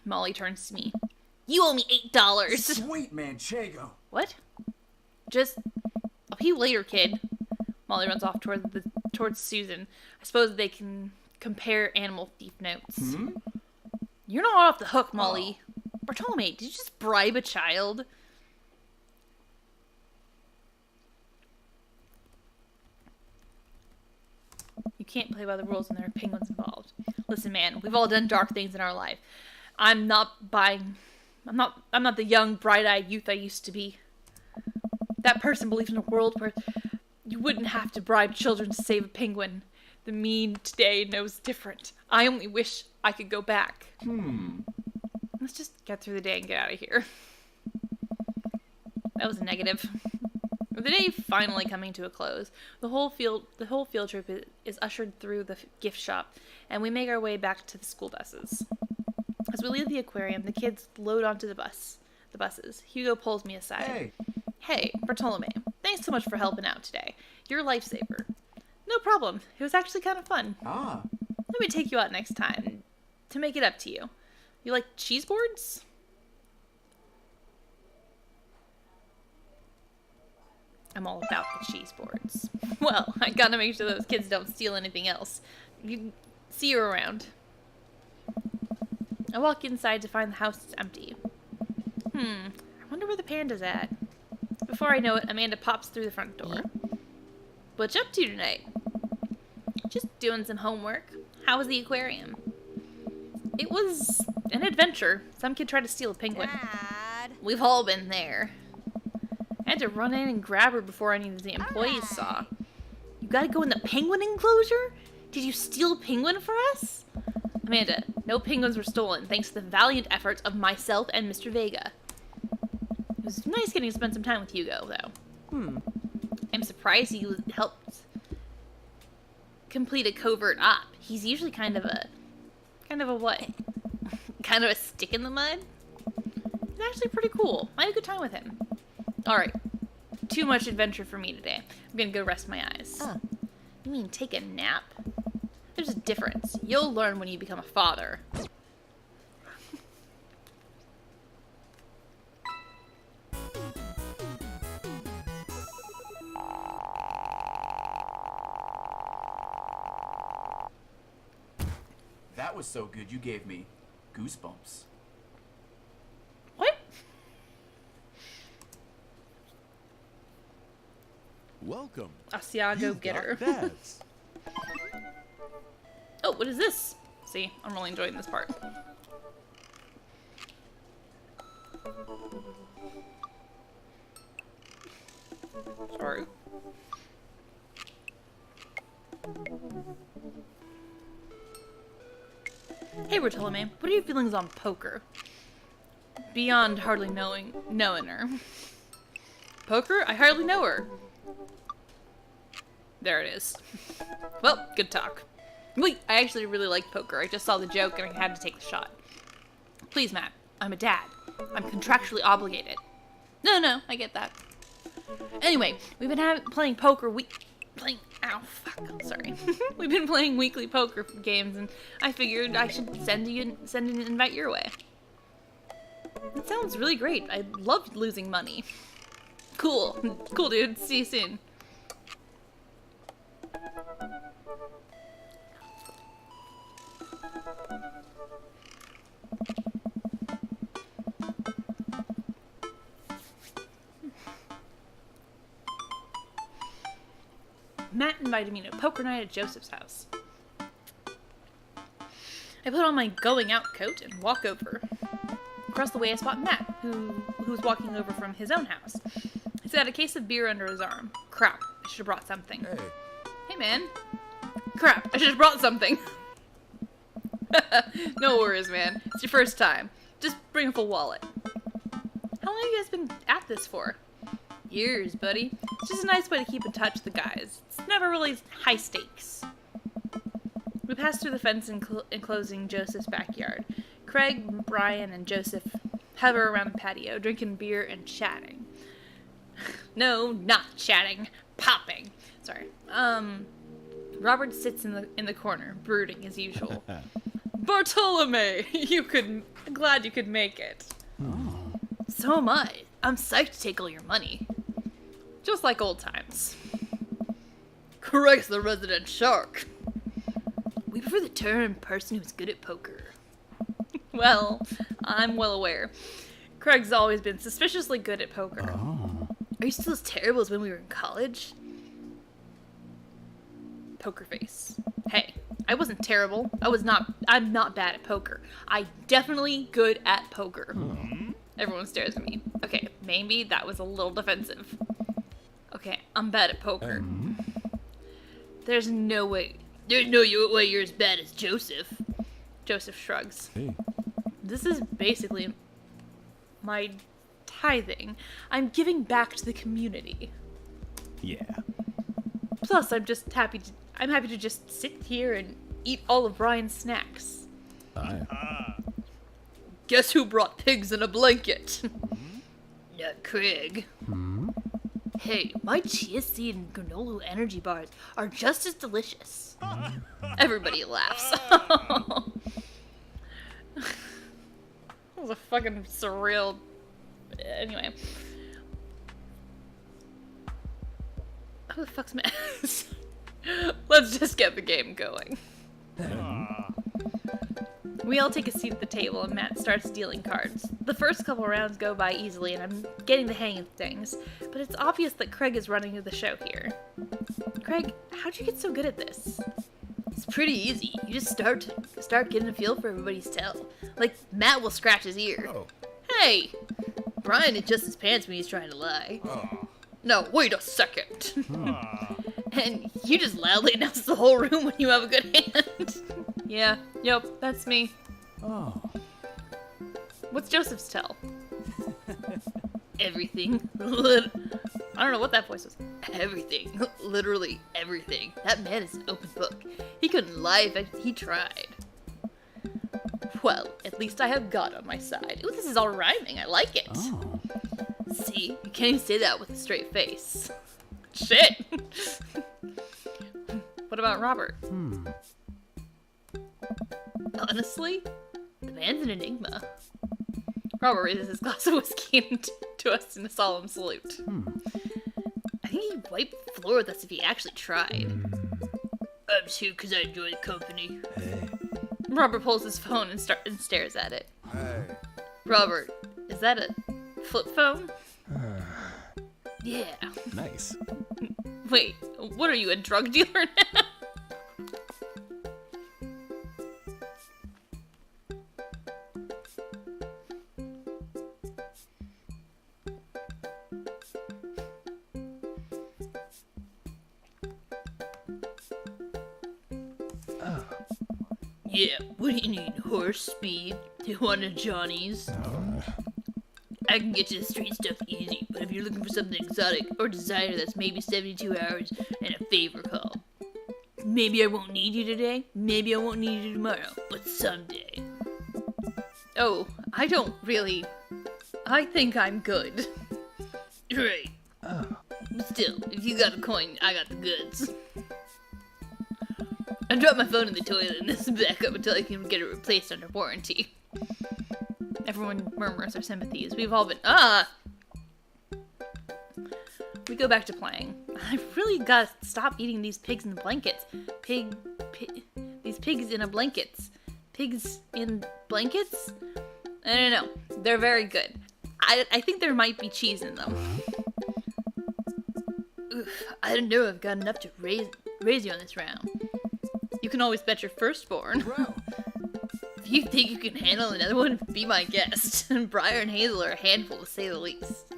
Molly turns to me. You owe me $8. Sweet Manchego. What? Just, I'll pay you later, kid. Molly runs off towards Susan. I suppose they can compare animal thief notes. You're not off the hook, Molly. Bartolome, did you just bribe a child? You can't play by the rules when there are penguins involved. Listen, man, we've all done dark things in our life. I'm not the young, bright-eyed youth I used to be. That person believes in a world where you wouldn't have to bribe children to save a penguin. The me today knows different. I only wish I could go back. Let's just get through the day and get out of here. That was a negative. With the day finally coming to a close, the whole field trip is ushered through the gift shop, and we make our way back to the school buses. As we leave the aquarium, the kids load onto the buses. Hugo pulls me aside. Hey, Bartolome, thanks so much for helping out today. You're a lifesaver. No problem. It was actually kind of fun. Let me take you out next time to make it up to you. You like cheese boards? I'm all about the cheese boards. Well, I gotta make sure those kids don't steal anything else. See you around. I walk inside to find the house is empty. I wonder where the panda's at. Before I know it, Amanda pops through the front door. What you up to tonight? Just doing some homework. How was the aquarium? It was an adventure. Some kid tried to steal a penguin. Dad. We've all been there. I had to run in and grab her before any of the employees saw. You gotta go in the penguin enclosure? Did you steal a penguin for us? Amanda, no penguins were stolen, thanks to the valiant efforts of myself and Mr. Vega. It was nice getting to spend some time with Hugo, though. I'm surprised he helped complete a covert op. He's usually kind of a what? Kind of a stick in the mud? He's actually pretty cool. I had a good time with him. Alright. Too much adventure for me today. I'm gonna go rest my eyes. You mean take a nap? There's a difference. You'll learn when you become a father. That was so good you gave me goosebumps. What? Welcome. Asiago You've Getter. got dads. Oh, what is this? See, I'm really enjoying this part. Sorry. Hey, Bartolome, what are your feelings on poker? Beyond hardly knowing her. Poker? I hardly know her. There it is. Well, good talk. Wait, I actually really like poker. I just saw the joke and I had to take the shot. Please, Matt. I'm a dad. I'm contractually obligated. No, I get that. Anyway, we've been playing poker We've been playing weekly poker games, and I figured I should send an invite your way. It sounds really great. I love losing money. Cool, dude. See you soon. Matt invited me to a poker night at Joseph's house. I put on my going out coat and walk over. Across the way I spot Matt, who was walking over from his own house. He's got a case of beer under his arm. Crap, I should have brought something. Hey man. Crap, I should have brought something. No worries, man. It's your first time. Just bring a full wallet. How long have you guys been at this for? Years, buddy. It's just a nice way to keep in touch with the guys. It's never really high stakes. We pass through the fence enclosing Joseph's backyard. Craig, Brian, and Joseph hover around the patio, drinking beer and chatting. No, not chatting. Popping. Sorry. Robert sits in the corner, brooding as usual. Bartolome! Glad you could make it. Oh. So am I. I'm psyched to take all your money. Just like old times. Craig's the resident shark. We prefer the term person who's good at poker. Well, I'm well aware. Craig's always been suspiciously good at poker. Oh. Are you still as terrible as when we were in college? Poker face. Hey, I wasn't terrible. I'm not bad at poker. I definitely good at poker. Everyone stares at me. Okay, maybe that was a little defensive. Okay, I'm bad at poker. There's no way you're as bad as Joseph. Joseph shrugs. Hey. This is basically my tithing. I'm giving back to the community. Yeah. Plus, I'm happy to just sit here and eat all of Brian's snacks. Aye. Guess who brought pigs in a blanket? Not Craig. Hey, my chia seed and granola energy bars are just as delicious. Everybody laughs. That was a fucking surreal... Anyway. Who the fuck's mad? Let's just get the game going. We all take a seat at the table and Matt starts dealing cards. The first couple rounds go by easily and I'm getting the hang of things, but it's obvious that Craig is running the show here. Craig, how'd you get so good at this? It's pretty easy. You just start getting a feel for everybody's tell. Like, Matt will scratch his ear. Oh. Hey! Brian adjusts his pants when he's trying to lie. Oh. No, wait a second. Ah. And you just loudly announce the whole room when you have a good hand. Yeah, yep, that's me. Oh. What's Joseph's tell? Everything. I don't know what that voice was. Everything. Literally everything. That man is an open book. He couldn't lie if he tried. Well, at least I have God on my side. Ooh, this is all rhyming. I like it. Oh. See, you can't even say that with a straight face. Shit. What about Robert? Honestly, the man's an enigma. Robert raises his glass of whiskey to us in a solemn salute. I think he'd wipe the floor with us if he actually tried. I'm just here because I enjoy the company. Hey. Robert pulls his phone and stares at it. Hey. Robert, is that a flip phone? Yeah. Nice. Wait, what are you, a drug dealer now? Yeah, what do you need? Horse speed? You want a Johnny's? I can get you the street stuff easy, but if you're looking for something exotic or designer that's maybe 72 hours and a favor call. Maybe I won't need you today, maybe I won't need you tomorrow, but someday. Oh, I don't really... I think I'm good. Right. Still, if you got a coin, I got the goods. I dropped my phone in the toilet and this is back up until I can get it replaced under warranty. Everyone murmurs their sympathies. We've all been, We go back to playing. I really gotta stop eating these pigs in the blankets. These pigs in a blankets. Pigs in blankets? I don't know. They're very good. I think there might be cheese in them. Oof, I don't know I've got enough to raise you on this round. You can always bet your firstborn. Bro. If you think you can handle another one, be my guest. Briar and Hazel are a handful, to say the least.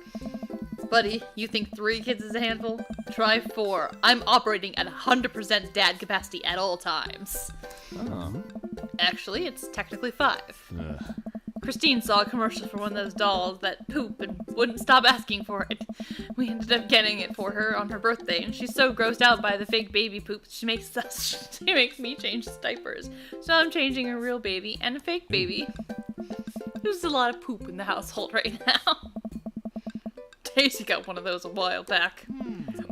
Buddy, you think 3 kids is a handful? Try 4. I'm operating at 100% dad capacity at all times. Actually, it's technically 5. Christine saw a commercial for one of those dolls that poop and wouldn't stop asking for it. We ended up getting it for her on her birthday, and she's so grossed out by the fake baby poop, she makes me change diapers. So I'm changing a real baby and a fake baby. There's a lot of poop in the household right now. Daisy got one of those a while back.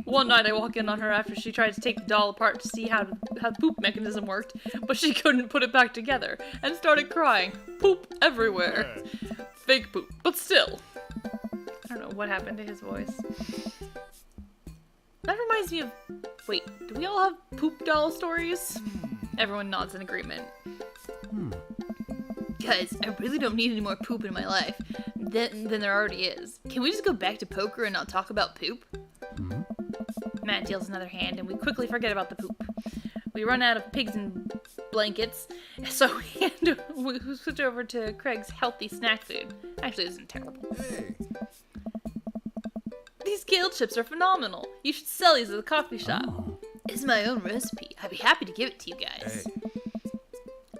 One night I walk in on her after she tried to take the doll apart to see how the poop mechanism worked, but she couldn't put it back together, and started crying. Poop everywhere. Fake poop, but still. I don't know what happened to his voice. That reminds me of... Wait, do we all have poop doll stories? Everyone nods in agreement. Guys, I really don't need any more poop in my life than there already is. Can we just go back to poker and not talk about poop? Matt deals another hand, and we quickly forget about the poop. We run out of pigs and blankets, so we switch over to Craig's healthy snack food. Actually, it isn't terrible. Hey. These kale chips are phenomenal. You should sell these at the coffee shop. Oh. It's my own recipe. I'd be happy to give it to you guys. Hey.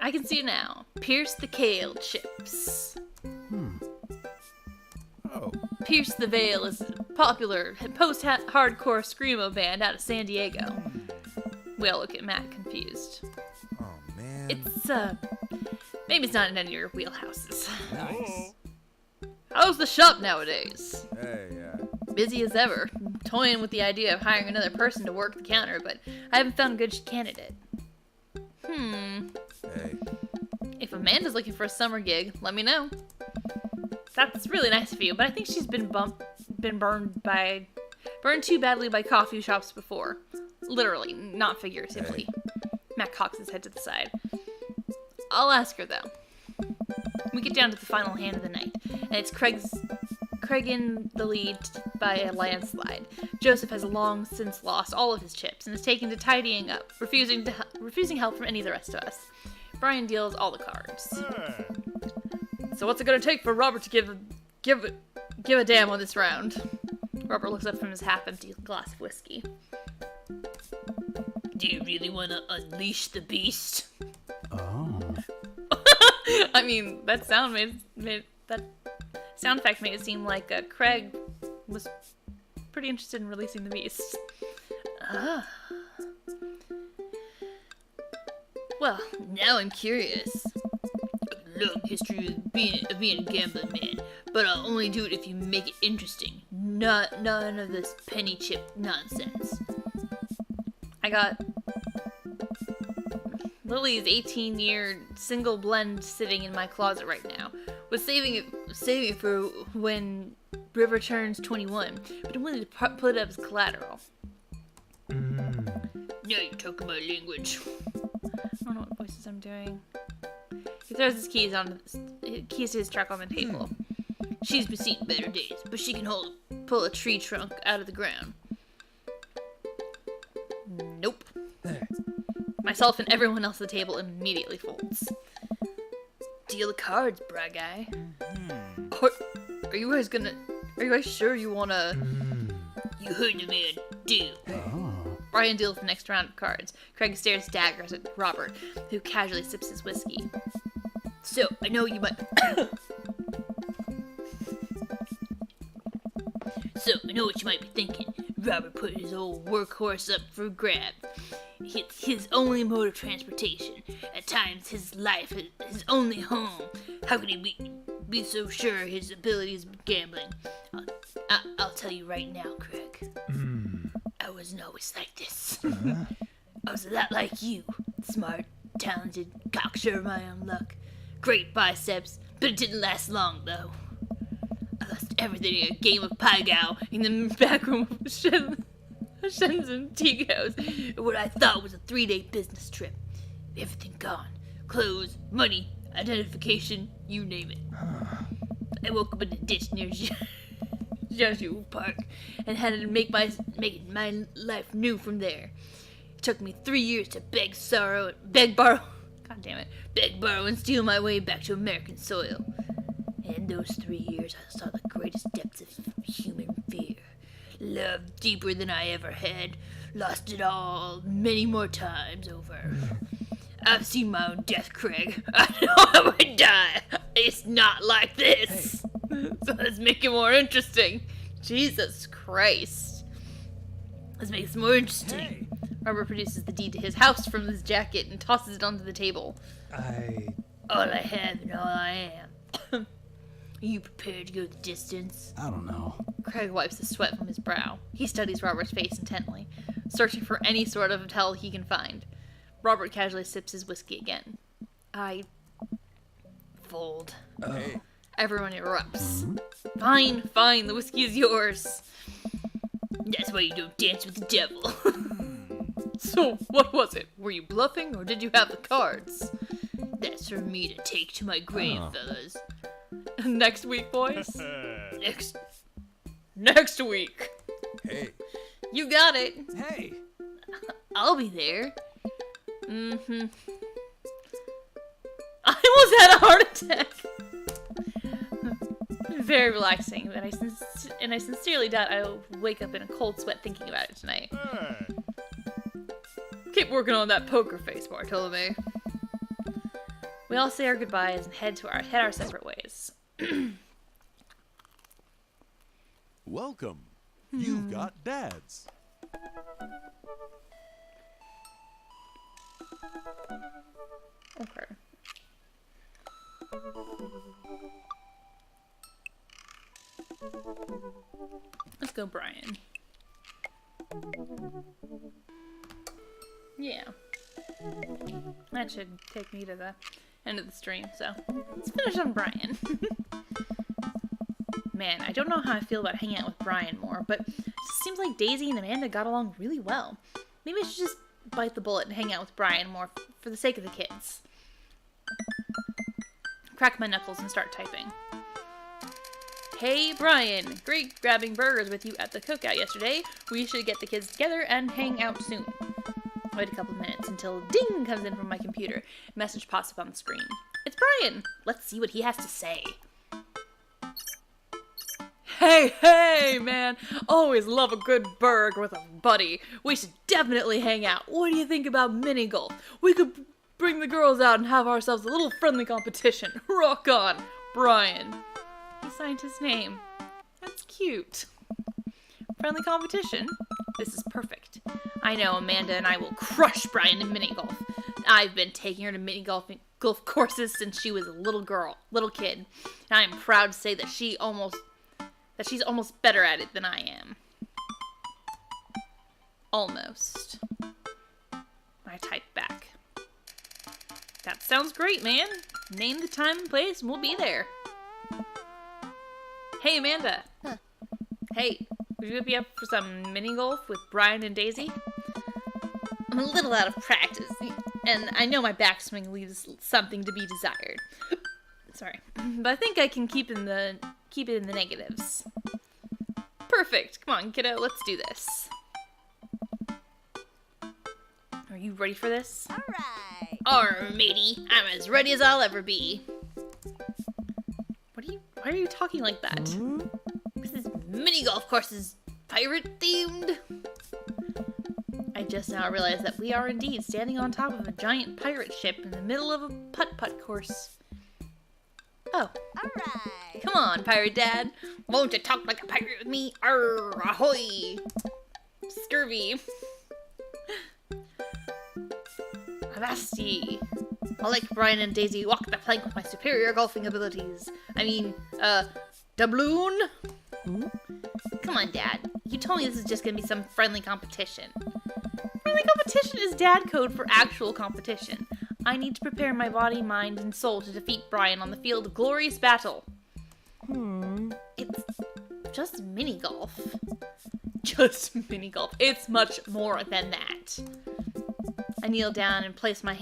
I can see it now. Pierce the kale chips. Oh. Pierce the Veil is a popular post-hardcore screamo band out of San Diego. We all look at Matt confused. Oh, man. It's, maybe it's not in any of your wheelhouses. Nice. How's the shop nowadays? Hey, yeah. Busy as ever, toying with the idea of hiring another person to work the counter, but I haven't found a good candidate. Hey. If Amanda's looking for a summer gig, let me know. That's really nice of you, but I think she's been burned too badly by coffee shops before. Literally, not figuratively. Matt cocks his head to the side. I'll ask her, though. We get down to the final hand of the night, and it's Craig in the lead by a landslide. Joseph has long since lost all of his chips and is taken to tidying up, refusing help from any of the rest of us. Brian deals all the cards. So what's it gonna take for Robert to give a damn on this round? Robert looks up from his half-empty glass of whiskey. Do you really want to unleash the beast? Oh. I mean, that sound that sound effect made it seem like Craig was pretty interested in releasing the beast. Well, now I'm curious. Long history of being a gambling man, but I'll only do it if you make it interesting. None of this penny chip nonsense. I got Lily's 18-year single blend sitting in my closet right now. Was saving it for when River turns 21, but I'm willing to put it up as collateral. Now you're talking my language. I don't know what voices I'm doing. He throws his keys to his truck on the table. She's been seeing better days, but she can pull a tree trunk out of the ground. Nope. Myself and everyone else at the table immediately folds. Deal the cards, bra guy. Are you guys sure you wanna? You heard the man. Deal. Brian deals the next round of cards. Craig stares daggers at Robert, who casually sips his whiskey. So, I know you might... So, I know what you might be thinking. Robert put his old workhorse up for grab. It's his only mode of transportation. At times, his life, his only home. How could he be so sure his abilities of gambling? I'll tell you right now, Craig. I wasn't always like this. I was a lot like you. Smart, talented, cocksure of my own luck. Great biceps, but it didn't last long, though. I lost everything in a game of Pai-Gow in the back room of Shens and Tigos. What I thought was a 3-day business trip. Everything gone. Clothes, money, identification, you name it. I woke up in a ditch near Jeju Park and had to make my life new from there. It took me 3 years to beg, borrow, and steal my way back to American soil. And in those 3 years, I saw the greatest depths of human fear. Love deeper than I ever had. Lost it all many more times over. I've seen my own death, Craig. I know how I die. It's not like this. So let's make it more interesting. Jesus Christ. Let's make this more interesting. Hey. Robert produces the deed to his house from his jacket and tosses it onto the table. All I have and all I am. Are you prepared to go the distance? I don't know. Craig wipes the sweat from his brow. He studies Robert's face intently, searching for any sort of tell he can find. Robert casually sips his whiskey again. I fold. Hey. Everyone erupts. Fine, the whiskey is yours. That's why you don't dance with the devil. So, what was it? Were you bluffing, or did you have the cards? That's for me to take to my grave, fellas. Next week, boys? Next week. Hey. You got it. Hey. I'll be there. I almost had a heart attack. Very relaxing, but I sincerely doubt I'll wake up in a cold sweat thinking about it tonight. Hey. Keep working on that poker face, Bartolome. We all say our goodbyes and head our separate ways. Welcome. You've got dads. Okay. Let's go, Brian. Yeah. That should take me to the end of the stream, so let's finish on Brian. Man, I don't know how I feel about hanging out with Brian more, but it just seems like Daisy and Amanda got along really well. Maybe I should just bite the bullet and hang out with Brian more for the sake of the kids. Crack my knuckles and start typing. Hey, Brian. Great grabbing burgers with you at the cookout yesterday. We should get the kids together and hang out soon. Wait a couple of minutes until ding comes in from my computer. A message pops up on the screen. It's Brian. Let's see what he has to say. Hey, man. Always love a good burg with a buddy. We should definitely hang out. What do you think about mini golf? We could bring the girls out and have ourselves a little friendly competition. Rock on, Brian. He signed his name. That's cute. Friendly competition? This is perfect. I know Amanda and I will crush Brian in mini golf. I've been taking her to mini golf courses since she was a little kid. And I am proud to say that she's almost better at it than I am. Almost. I type back. That sounds great, man. Name the time and place and we'll be there. Hey, Amanda. Huh. Hey, would you be up for some mini golf with Brian and Daisy? I'm a little out of practice, and I know my backswing leaves something to be desired. Sorry, but I think I can keep it in the negatives. Perfect. Come on, kiddo, let's do this. Are you ready for this? Alright. Arr, matey, I'm as ready as I'll ever be. Why are you talking like that? This mini golf course is pirate themed. I just now realized that we are indeed standing on top of a giant pirate ship in the middle of a putt-putt course. Oh. Alright. Come on, pirate dad. Won't you talk like a pirate with me? Arr, ahoy. Scurvy. Avast ye. I like Brian and Daisy walk the plank with my superior golfing abilities. I mean, doubloon? Come on, Dad. You told me this is just gonna be some friendly competition. Friendly competition is dad code for actual competition. I need to prepare my body, mind, and soul to defeat Brian on the field of glorious battle. It's just mini golf. Just mini golf. It's much more than that. I kneel down and place a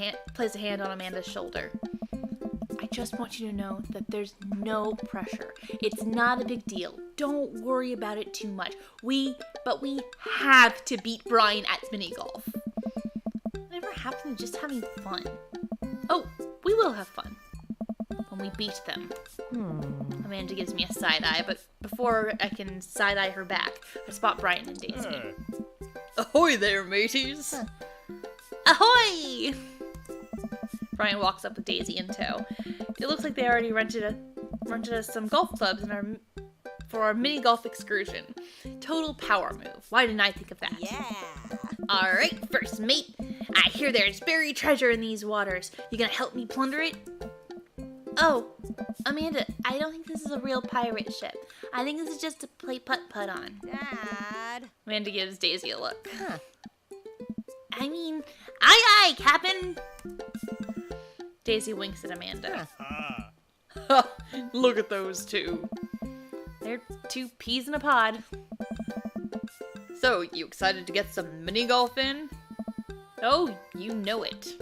hand on Amanda's shoulder. I just want you to know that there's no pressure. It's not a big deal. Don't worry about it too much. But we have to beat Brian at mini golf. Whatever happened to just having fun? Oh, we will have fun when we beat them. Amanda gives me a side eye, but before I can side eye her back, I spot Brian and Daisy. Ahoy there, mateys! Ahoy! Brian walks up with Daisy in tow. It looks like they already rented us some golf clubs for our mini golf excursion. Total power move. Why didn't I think of that? Yeah. Alright, first mate. I hear there's buried treasure in these waters. You gonna help me plunder it? Oh, Amanda, I don't think this is a real pirate ship. I think this is just to play putt-putt on. Dad. Amanda gives Daisy a look. Huh. I mean, aye, Captain. Daisy winks at Amanda. Look at those two. They're two peas in a pod. So, you excited to get some mini golf in? Oh, you know it.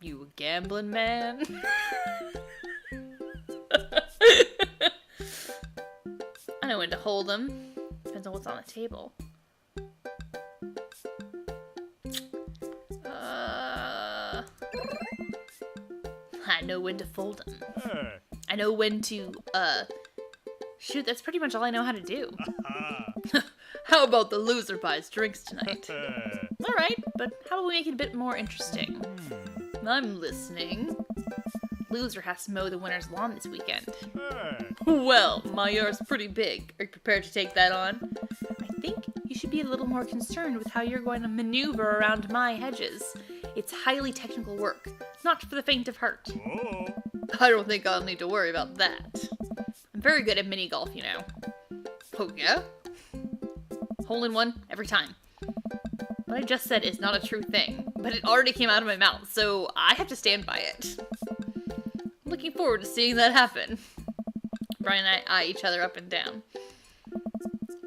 You a gambling man? I know when to hold them. Depends on what's on the table. I know when to fold them. I know when to, shoot, that's pretty much all I know how to do. How about the loser buys drinks tonight? Alright, but how about we make it a bit more interesting? I'm listening. Loser has to mow the winner's lawn this weekend. Well, my yard's pretty big. Are you prepared to take that on? I think you should be a little more concerned with how you're going to maneuver around my hedges. It's highly technical work, not for the faint of heart. I don't think I'll need to worry about that. I'm very good at mini golf, you know. Oh, yeah? Hole in one every time. What I just said is not a true thing, but it already came out of my mouth, so I have to stand by it. I'm looking forward to seeing that happen. Brian and I eye each other up and down.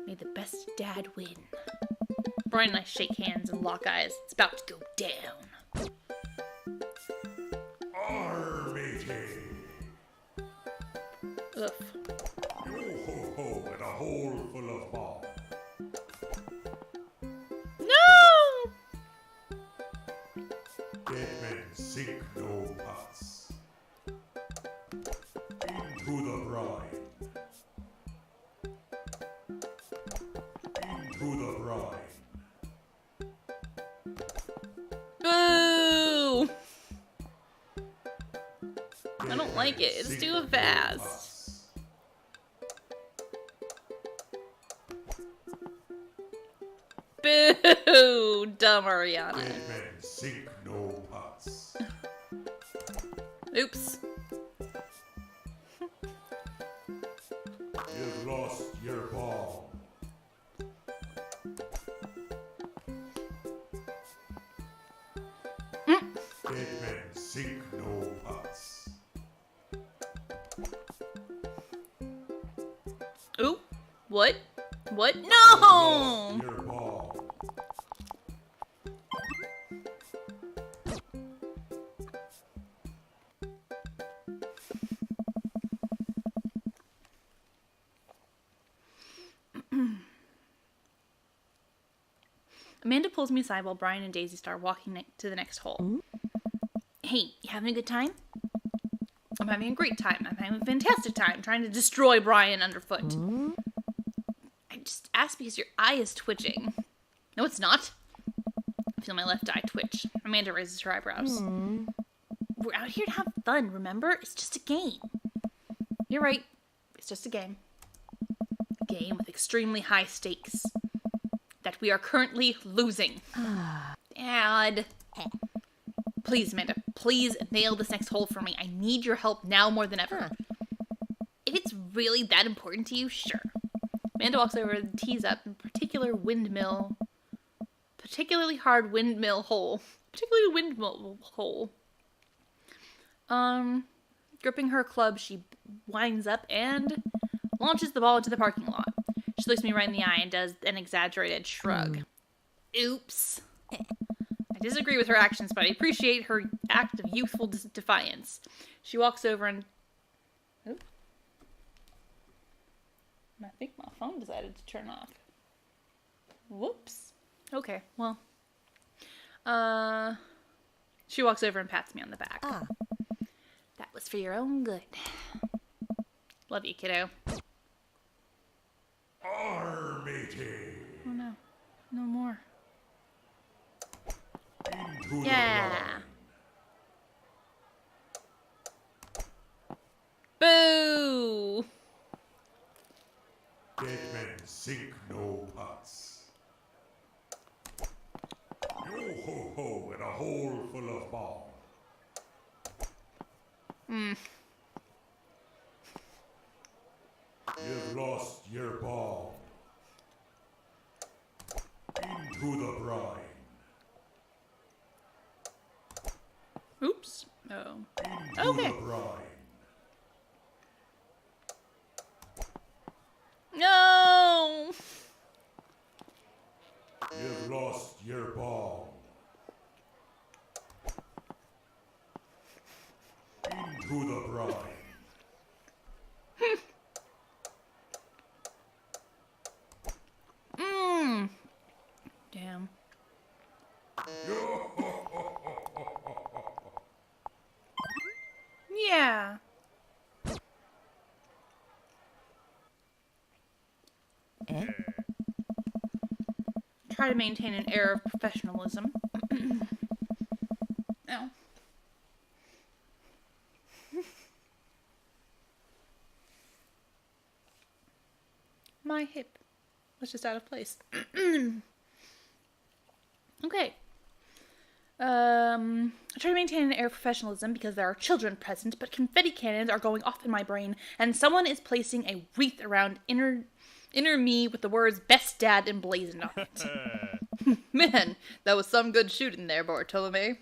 May the best dad win. Brian and I shake hands and lock eyes. It's about to go down. Ugh. Yo-ho-ho and a hole full of bomb. No! Dead men sink no pots. Into the brine. Into the brine. Boo! I don't like it. It's too fast. Boo! Dumb Ariana. Dead men sink no pots. Oops. You've lost your ball. Dead men sink no pots. Ooh. What? What? No! Your ball. Amanda pulls me aside while Brian and Daisy start walking to the next hole. Hey, you having a good time? I'm having a great time. I'm having a fantastic time trying to destroy Brian underfoot. I just asked because your eye is twitching. No, it's not. I feel my left eye twitch. Amanda raises her eyebrows. We're out here to have fun, remember? It's just a game. You're right. It's just a game. A game with extremely high stakes. That we are currently losing. Dad. Please, Amanda, please nail this next hole for me. I need your help now more than ever. If it's really that important to you, sure. Amanda walks over and tees up a particularly hard windmill hole. Gripping her club, she winds up and launches the ball into the parking lot. She looks me right in the eye and does an exaggerated shrug. Oops. I disagree with her actions, but I appreciate her act of youthful defiance. She walks over and... Oop. I think my phone decided to turn off. Whoops. Okay, well. She walks over and pats me on the back. That was for your own good. Love you, kiddo. Armatey. Oh no. No more. Into Yeah. the brine. Boo! Dead men sink no pots. Yo ho ho in a hole full of balm. You've lost your balm into the brine. Oops. Oh. Into Okay. the brine. No! You've lost your balm into the brine. Damn. Yeah. Try to maintain an air of professionalism. Ow. My hip was just out of place. Okay. I try to maintain an air of professionalism because there are children present, but confetti cannons are going off in my brain, and someone is placing a wreath around inner me with the words "Best Dad" emblazoned on it. Man, that was some good shooting there, Bartolome.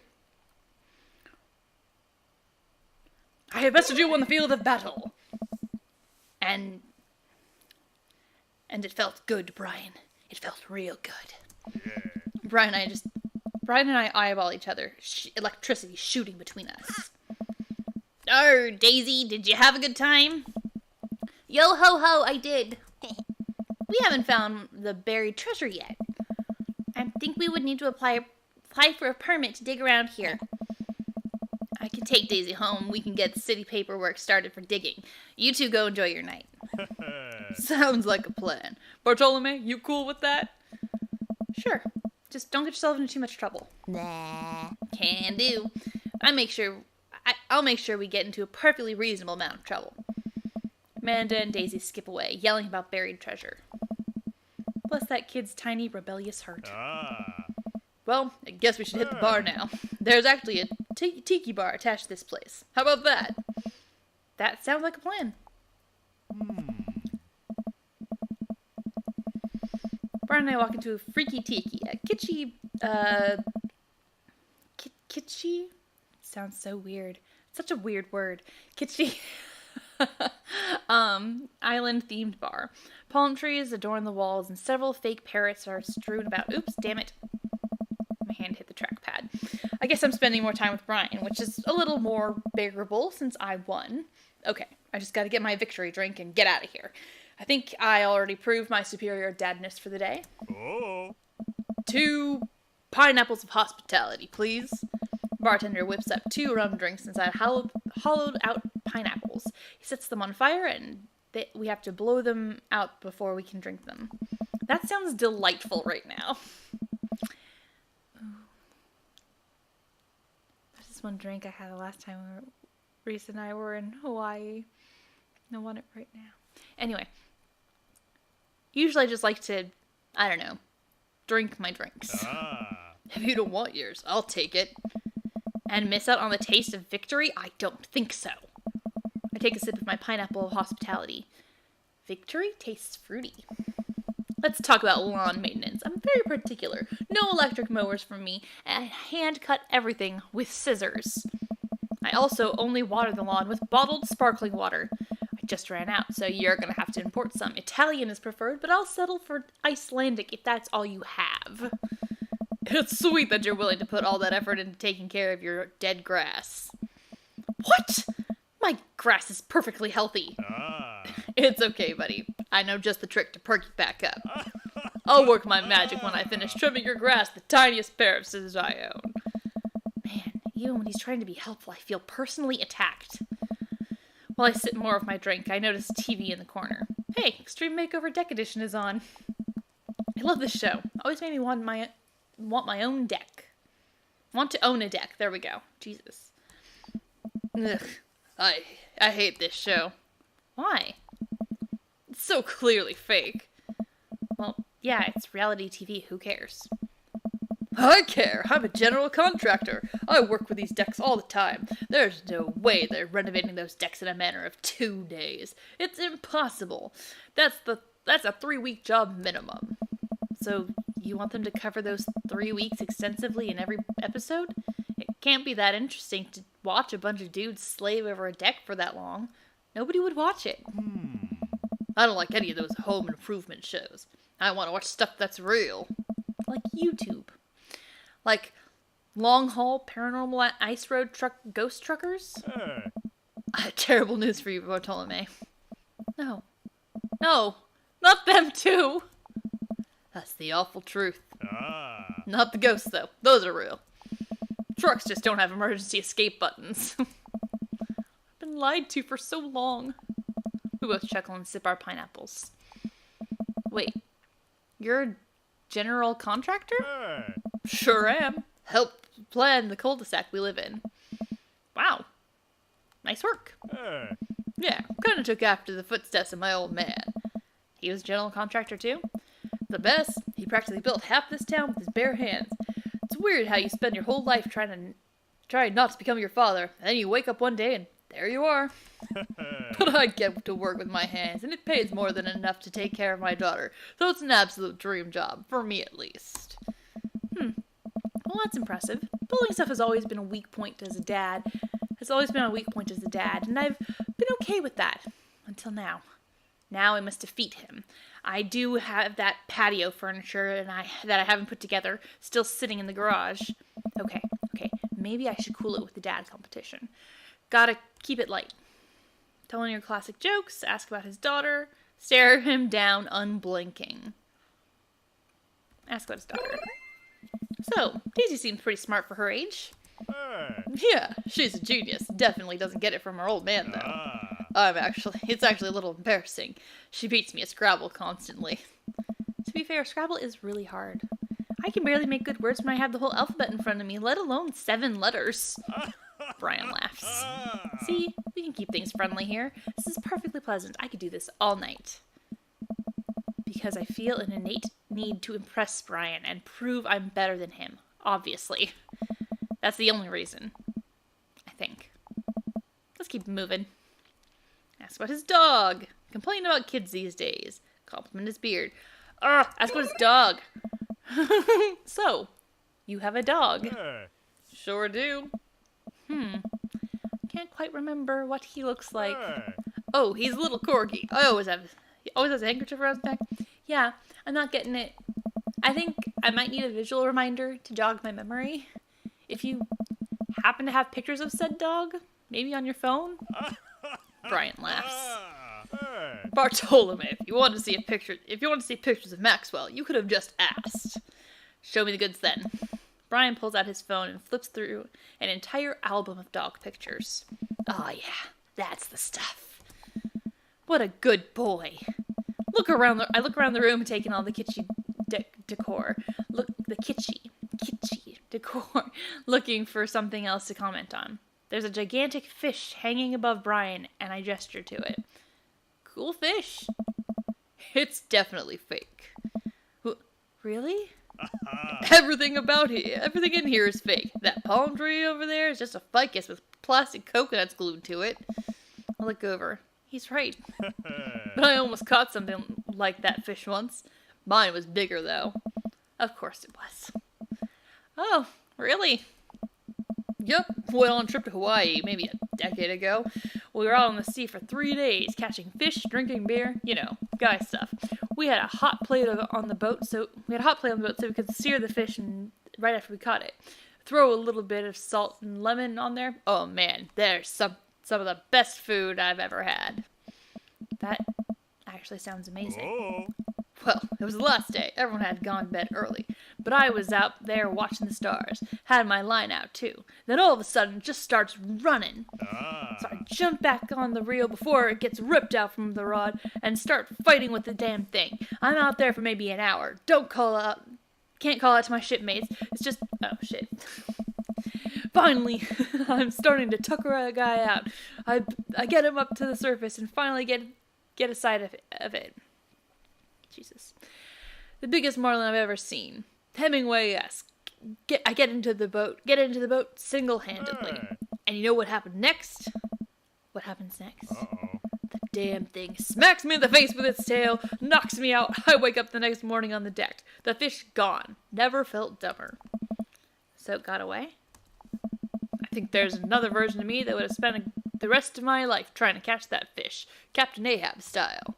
I have bested you on the field of battle. And it felt good, Brian. It felt real good. Brian and I eyeball each other, electricity shooting between us. Oh, Daisy, did you have a good time? Yo ho ho, I did. We haven't found the buried treasure yet. I think we would need to apply for a permit to dig around here. I can take Daisy home. We can get city paperwork started for digging. You two go enjoy your night. Sounds like a plan. Bartolome, you cool with that? Sure. Just don't get yourself into too much trouble. Nah. Can do. I'll make sure we get into a perfectly reasonable amount of trouble. Amanda and Daisy skip away, yelling about buried treasure. Bless that kid's tiny, rebellious heart. Well, I guess we should hit the bar now. There's actually a tiki bar attached to this place. How about that? That sounds like a plan. Brian and I walk into a freaky tiki, a kitschy, kitschy? Sounds so weird. Such a weird word. Kitschy, island-themed bar. Palm trees adorn the walls, and several fake parrots are strewn about. Oops, damn it. My hand hit the trackpad. I guess I'm spending more time with Brian, which is a little more bearable since I won. Okay, I just gotta get my victory drink and get out of here. I think I already proved my superior dadness for the day. Oh. 2 pineapples of hospitality, please. Bartender whips up 2 rum drinks inside hollowed out pineapples. He sets them on fire, and we have to blow them out before we can drink them. That sounds delightful right now. There's this one drink I had the last time Reese and I were in Hawaii. I want it right now. Anyway. Usually I just like to, I don't know, drink my drinks. If you don't want yours, I'll take it. And miss out on the taste of victory? I don't think so. I take a sip of my pineapple of hospitality. Victory tastes fruity. Let's talk about lawn maintenance. I'm very particular. No electric mowers from me, and I hand cut everything with scissors. I also only water the lawn with bottled sparkling water. I just ran out, so you're gonna have to import some. Italian is preferred, but I'll settle for Icelandic if that's all you have. It's sweet that you're willing to put all that effort into taking care of your dead grass. What? My grass is perfectly healthy. It's okay, buddy. I know just the trick to perk you back up. I'll work my magic when I finish trimming your grass, the tiniest pair of scissors I own. Man, even when he's trying to be helpful, I feel personally attacked. While I sip more of my drink, I notice TV in the corner. Hey, Extreme Makeover Deck Edition is on. I love this show. Always made me want my own deck. Want to own a deck. There we go. Jesus. Ugh. I hate this show. Why? It's so clearly fake. Well, yeah, it's reality TV. Who cares? I care. I'm a general contractor. I work with these decks all the time. There's no way they're renovating those decks in a matter of 2 days. It's impossible. That's a 3-week job minimum. So you want them to cover those 3 weeks extensively in every episode? It can't be that interesting to watch a bunch of dudes slave over a deck for that long. Nobody would watch it. I don't like any of those home improvement shows. I want to watch stuff that's real. Like YouTube. Like long haul paranormal ice road truck ghost truckers? I have terrible news for you, Bartolome. No, not them too. That's the awful truth. Not the ghosts though. Those are real. Trucks just don't have emergency escape buttons. I've been lied to for so long. We both chuckle and sip our pineapples. Wait, you're a general contractor? Sure am. Help plan the cul-de-sac we live in. Wow. Nice work. Yeah, kind of took after the footsteps of my old man. He was a general contractor too? The best. He practically built half this town with his bare hands. It's weird how you spend your whole life trying not to become your father, and then you wake up one day and there you are. But I get to work with my hands, and it pays more than enough to take care of my daughter, so it's an absolute dream job, for me at least. Well, that's impressive. Building stuff has always been a weak point as a dad. And I've been okay with that. Until now. Now I must defeat him. I do have that patio furniture that I haven't put together, still sitting in the garage. Okay. Maybe I should cool it with the dad competition. Gotta keep it light. Telling your classic jokes, ask about his daughter, stare him down unblinking. Ask about his daughter. So, Daisy seems pretty smart for her age. Yeah, she's a genius. Definitely doesn't get it from her old man, though. It's actually a little embarrassing. She beats me at Scrabble constantly. To be fair, Scrabble is really hard. I can barely make good words when I have the whole alphabet in front of me, let alone 7 letters. Brian laughs. See, we can keep things friendly here. This is perfectly pleasant. I could do this all night. Because I feel an innate need to impress Brian and prove I'm better than him. Obviously. That's the only reason. I think. Let's keep moving. Ask about his dog. Complain about kids these days. Compliment his beard. Ask about his dog. So, you have a dog. Sure do. Can't quite remember what he looks like. Oh, he's a little corgi. He always has a handkerchief around his neck. Yeah, I'm not getting it. I think I might need a visual reminder to jog my memory. If you happen to have pictures of said dog, maybe on your phone. Brian laughs. Bartolome, if you want to see pictures of Maxwell, you could have just asked. Show me the goods then. Brian pulls out his phone and flips through an entire album of dog pictures. Oh yeah, that's the stuff. What a good boy. I look around the room, taking all the kitschy decor. The kitschy decor, looking for something else to comment on. There's a gigantic fish hanging above Brian, and I gesture to it. Cool fish. It's definitely fake. Really? Everything in here is fake. That palm tree over there is just a ficus with plastic coconuts glued to it. I look over. He's right. But I almost caught something like that fish once. Mine was bigger, though. Of course it was. Oh, really? Yep, went on a trip to Hawaii maybe a decade ago. We were out on the sea for 3 days, catching fish, drinking beer, guy stuff. We had a hot plate on the boat, so we could sear the fish right after we caught it. Throw a little bit of salt and lemon on there. Oh man, there's some of the best food I've ever had. That actually sounds amazing. Well, it was the last day. Everyone had gone to bed early. But I was out there watching the stars. Had my line out, too. Then all of a sudden, it just starts running. So I jump back on the reel before it gets ripped out from the rod and start fighting with the damn thing. I'm out there for maybe an hour. Can't call out to my shipmates. It's just, oh shit. finally, I'm starting to tucker a guy out. I get him up to the surface and finally get a sight of it. Jesus. The biggest marlin I've ever seen. Hemingway-esque. I get into the boat single-handedly. And you know what happened next? What happens next? Uh-oh. The damn thing smacks me in the face with its tail, knocks me out. I wake up the next morning on the deck. The fish gone. Never felt dumber. So it got away? I think there's another version of me that would have spent the rest of my life trying to catch that fish, Captain Ahab style.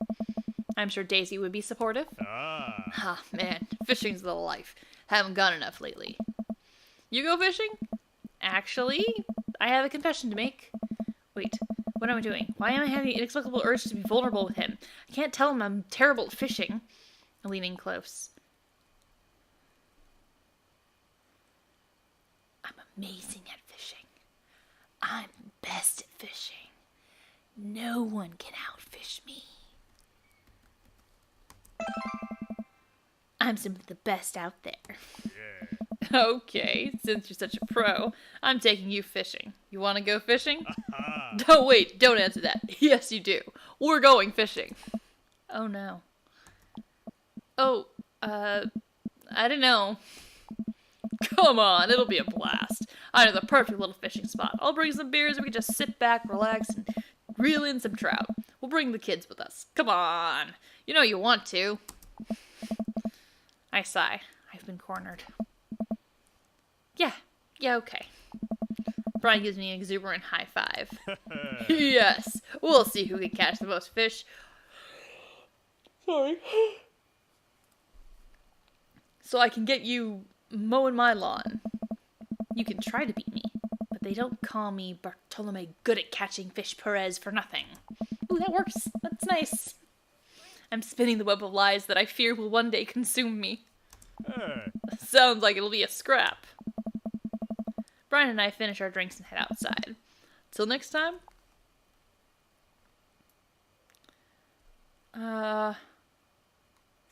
I'm sure Daisy would be supportive. Ah, man, fishing's the life. Haven't gone enough lately. You go fishing? Actually, I have a confession to make. Wait, what am I doing? Why am I having an inexplicable urge to be vulnerable with him? I can't tell him I'm terrible at fishing. I'm leaning close. I'm amazing at fishing. I'm best at fishing. No one can outfish me. I'm simply the best out there. Yeah. Okay, since you're such a pro, I'm taking you fishing. You want to go fishing? No, wait, don't answer that. Yes, you do. We're going fishing. Oh, no. Oh, I don't know. Come on, it'll be a blast. I know the perfect little fishing spot. I'll bring some beers and we can just sit back, relax, and reel in some trout. We'll bring the kids with us. Come on. You know you want to. I sigh. I've been cornered. Yeah, okay. Brian gives me an exuberant high five. Yes, we'll see who can catch the most fish. Sorry. So I can get you mowing my lawn. You can try to beat me, but they don't call me Bartolome good at catching fish Perez for nothing. Ooh, that works. That's nice. I'm spinning the web of lies that I fear will one day consume me. Sounds like it'll be a scrap. Brian and I finish our drinks and head outside. Till next time.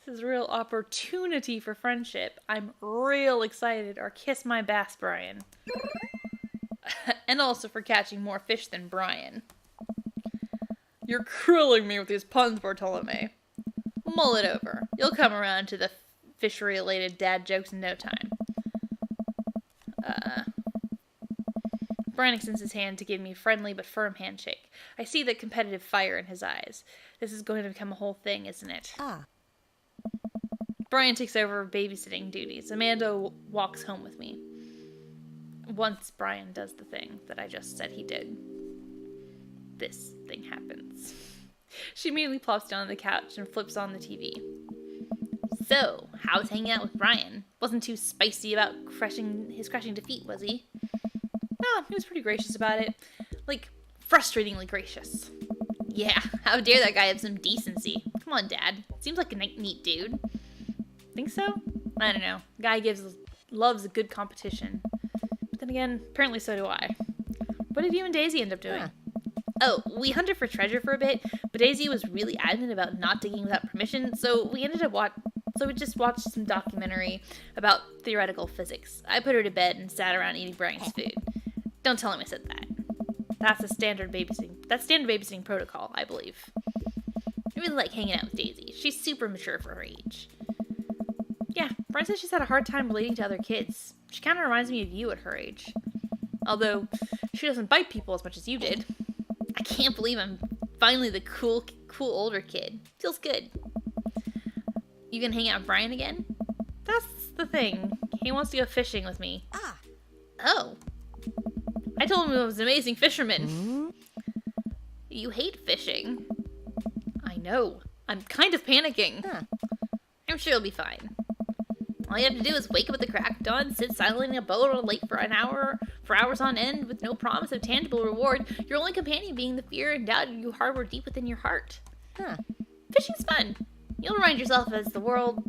This is a real opportunity for friendship. I'm real excited. Or kiss my bass, Brian. And also for catching more fish than Brian. You're crueling me with these puns, Bartolome. Mull it over. You'll come around to the fish-related dad jokes in no time. Brian extends his hand to give me a friendly but firm handshake. I see the competitive fire in his eyes. This is going to become a whole thing, isn't it? Brian takes over babysitting duties. Amanda walks home with me. Once Brian does the thing that I just said he did, this thing happens. She immediately plops down on the couch and flips on the TV. So, how's hanging out with Brian? Wasn't too spicy about his crushing defeat, was he? No, he was pretty gracious about it. Like, frustratingly gracious. Yeah, how dare that guy have some decency? Come on, Dad. Seems like a neat dude. Think so? I don't know. Guy loves a good competition. But then again, apparently so do I. What did you and Daisy end up doing? Oh, we hunted for treasure for a bit, but Daisy was really adamant about not digging without permission, so we just watched some documentary about theoretical physics. I put her to bed and sat around eating Brian's food. Don't tell him I said that. That's standard babysitting protocol, I believe. I really like hanging out with Daisy. She's super mature for her age. Yeah, Brian says she's had a hard time relating to other kids. She kind of reminds me of you at her age. Although, she doesn't bite people as much as you did. I can't believe I'm finally the cool older kid. Feels good. You gonna hang out with Brian again? That's the thing. He wants to go fishing with me. Oh. I told him he was an amazing fisherman. You hate fishing. I know. I'm kind of panicking. I'm sure you'll be fine. All you have to do is wake up at the crack of dawn, sit silently in a boat on a lake for hours on end, with no promise of tangible reward, your only companion being the fear and doubt you harbor deep within your heart. Fishing's fun. You'll remind yourself as the world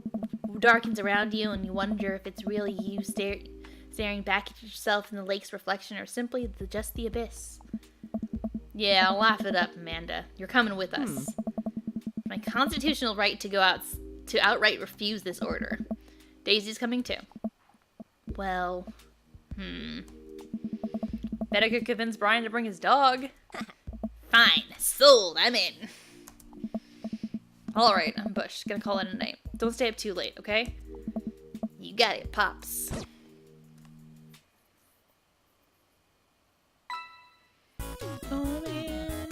darkens around you and you wonder if it's really you staring back at yourself in the lake's reflection or simply just the abyss. Yeah, laugh it up, Amanda. You're coming with us. My constitutional right to go out to outright refuse this order. Daisy's coming too. Well, Better go convince Brian to bring his dog. Fine. Sold. I'm in. Alright, I'm Bush. Gonna call it a night. Don't stay up too late, okay? You got it, Pops. Oh, man.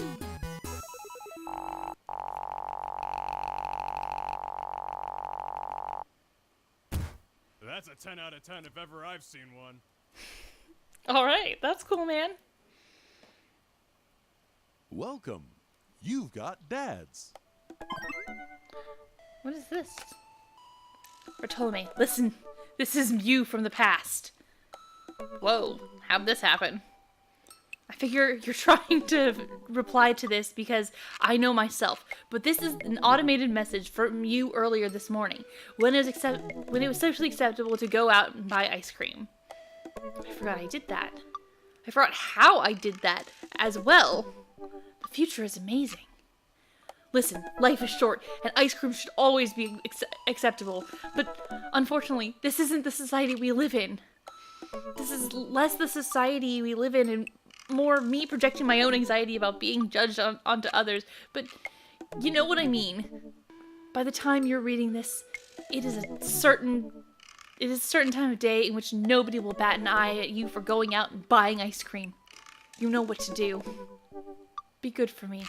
That's a 10 out of 10 if ever I've seen one. Alright, that's cool, man. Welcome. You've got dads. What is this? Bartolome, listen. This is you from the past. Whoa, how'd this happen? I figure you're trying to reply to this because I know myself, but this is an automated message from you earlier this morning when it was socially acceptable to go out and buy ice cream. I forgot I did that. I forgot how I did that as well. The future is amazing. Listen, life is short, and ice cream should always be acceptable, but unfortunately, this isn't the society we live in. This is less the society we live in, and more me projecting my own anxiety about being judged onto others, but you know what I mean. By the time you're reading this, it is a certain time of day in which nobody will bat an eye at you for going out and buying ice cream. You know what to do. Be good for me.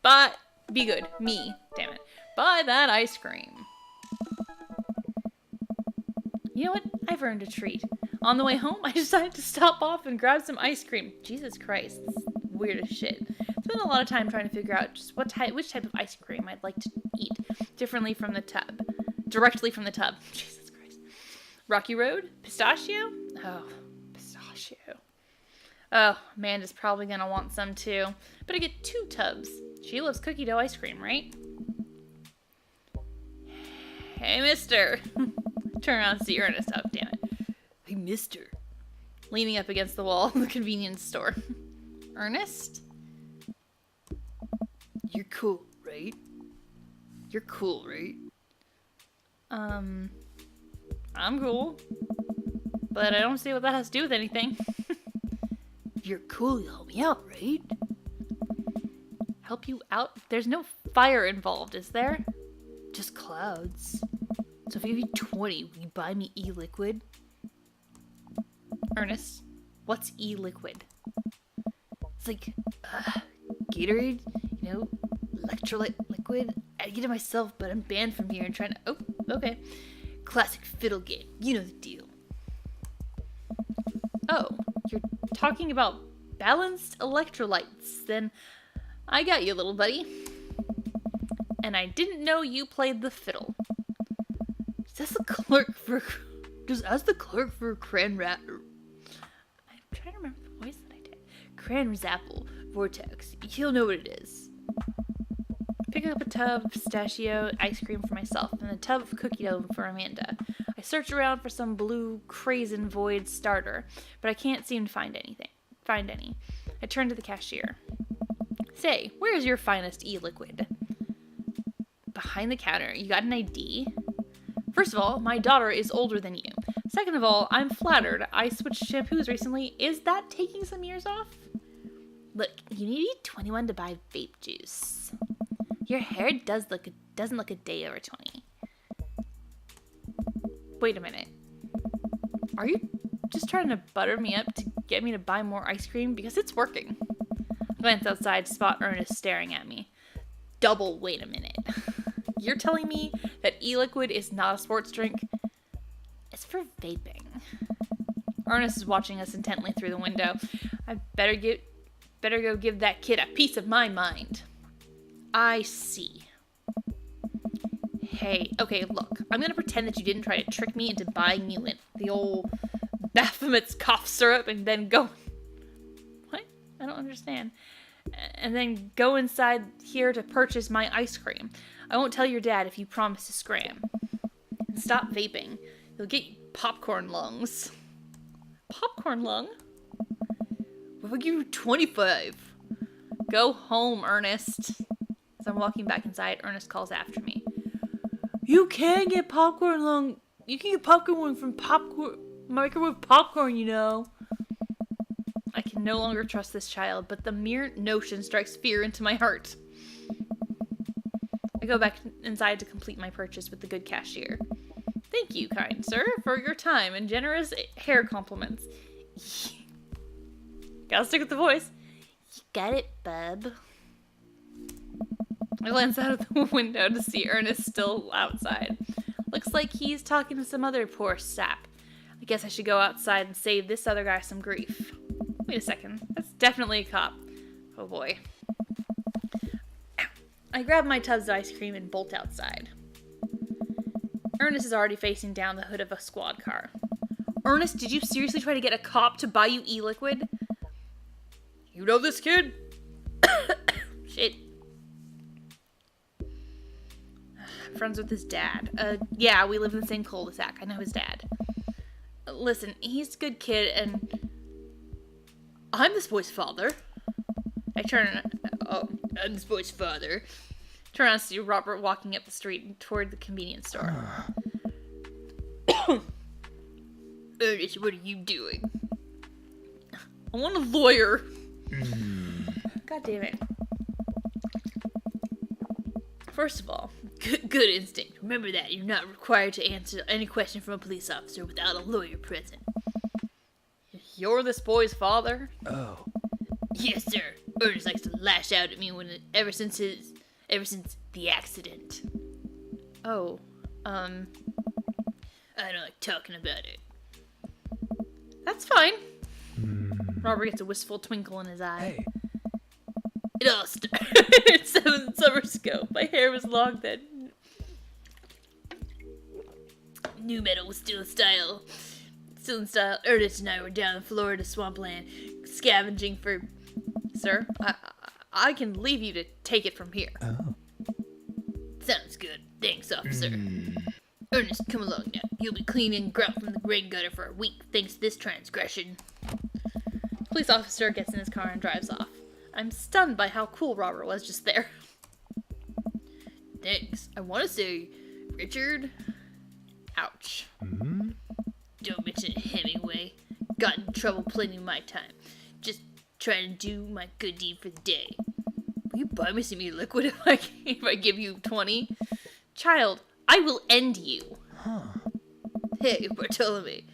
But be good. Me. Damn it. Buy that ice cream. You know what? I've earned a treat. On the way home, I decided to stop off and grab some ice cream. Jesus Christ. This is weird as shit. Spent a lot of time trying to figure out just which type of ice cream I'd like to eat differently from the tub. Directly from the tub. Jesus Christ. Rocky Road? Pistachio? Oh, pistachio. Oh, Amanda's probably gonna want some too. But I get 2 tubs. She loves cookie dough ice cream, right? Hey, mister. Turn around and see Ernest. Oh, damn it. Hey, mister. Leaning up against the wall in the convenience store. Ernest? You're cool, right? You're cool, right? I'm cool. But I don't see what that has to do with anything. If you're cool, you'll help me out, right? Help you out? There's no fire involved, is there? Just clouds. So if you give me 20, will you buy me e-liquid? Ernest, what's e-liquid? It's like, Gatorade, you know, electrolyte liquid. I get it myself, but I'm banned from here and trying to, oh, okay. Classic fiddle game, you know the deal. Oh, you're talking about balanced electrolytes, then I got you, little buddy. And I didn't know you played the fiddle. Just as the clerk for Cran Rat. I'm trying to remember the voice that I did. Cran Zapple Vortex. You'll know what it is. Pick up a tub of pistachio ice cream for myself and a tub of cookie dough for Amanda. I search around for some blue Crazen Void starter, but I can't seem to find any. I turn to the cashier. Say, where's your finest e-liquid? Behind the counter. You got an ID? First of all, my daughter is older than you. Second of all, I'm flattered. I switched shampoos recently. Is that taking some years off? Look, you need to be 21 to buy vape juice. Your hair doesn't look a day over 20. Wait a minute. Are you just trying to butter me up to get me to buy more ice cream? Because it's working. I glance outside to spot Ernest staring at me. Double wait a minute. You're telling me that e-liquid is not a sports drink? It's for vaping. Ernest is watching us intently through the window. I better go give that kid a piece of my mind. I see. Hey, okay, look. I'm gonna pretend that you didn't try to trick me into buying you the old Baphomet's cough syrup and then go... What? I don't understand. And then go inside here to purchase my ice cream. I won't tell your dad if you promise to scram. And stop vaping. You'll get popcorn lungs. Popcorn lung? We'll give you 25. Go home, Ernest. As I'm walking back inside, Ernest calls after me. You can get popcorn lung. You can get popcorn lung from microwave popcorn, you know. I can no longer trust this child, but the mere notion strikes fear into my heart. I go back inside to complete my purchase with the good cashier. Thank you, kind sir, for your time and generous hair compliments. Gotta stick with the voice. You got it, bub. I glance out of the window to see Ernest still outside. Looks like he's talking to some other poor sap. I guess I should go outside and save this other guy some grief. Wait a second. That's definitely a cop. Oh boy. I grab my tubs of ice cream and bolt outside. Ernest is already facing down the hood of a squad car. Ernest, did you seriously try to get a cop to buy you e-liquid? You know this kid? Shit. I'm friends with his dad. Yeah, we live in the same cul-de-sac. I know his dad. Listen, he's a good kid, and I'm this boy's father. I'm this boy's father. Turn around to see Robert walking up the street toward the convenience store. Ernest, what are you doing? I want a lawyer. God damn it. First of all, good instinct. Remember that. You're not required to answer any question from a police officer without a lawyer present. You're this boy's father? Oh. Yes, sir. Ernest likes to lash out at me ever since the accident. Oh, I don't like talking about it. That's fine. Robert gets a wistful twinkle in his eye. Hey. It all started 7 summers ago. My hair was long then. New metal was still in style. Ernest and I were down in Florida swampland, scavenging for... Sir, I can leave you to take it from here. Oh. Sounds good. Thanks, officer. Ernest, come along now. You'll be cleaning grout from the rain gutter for a week, thanks to this transgression. Police officer gets in his car and drives off. I'm stunned by how cool Robert was just there. Thanks. I want to say, Richard. Ouch. Don't mention it, Hemingway. Got in trouble plenty of my time. Just trying to do my good deed for the day. Will you buy me some e-liquid if I give you 20? Child, I will end you. Hey, Bartolome,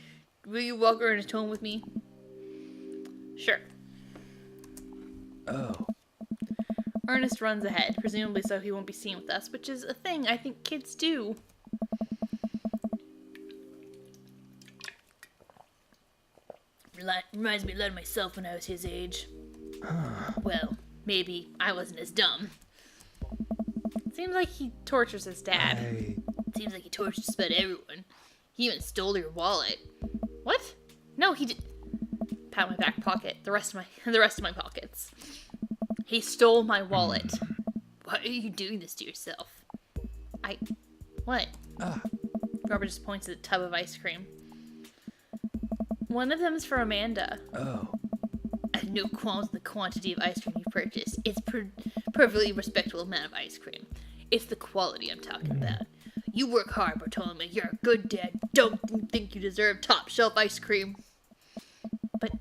will you walk Ernest home with me? Sure. Oh. Ernest runs ahead, presumably so he won't be seen with us, which is a thing I think kids do. Reminds me a lot of myself when I was his age. Well, maybe I wasn't as dumb. Seems like he tortures his dad. Seems like he tortures just about everyone. He even stole your wallet. What? No, he did. Pat my back pocket. The rest of my pockets. He stole my wallet. Why are you doing this to yourself? What? Robert just points at a tub of ice cream. One of them is for Amanda. Oh. I have no qualms with the quantity of ice cream you purchased. It's perfectly respectable amount of ice cream. It's the quality I'm talking about. You work hard, Bartolome. You're a good dad. Don't think you deserve top shelf ice cream. But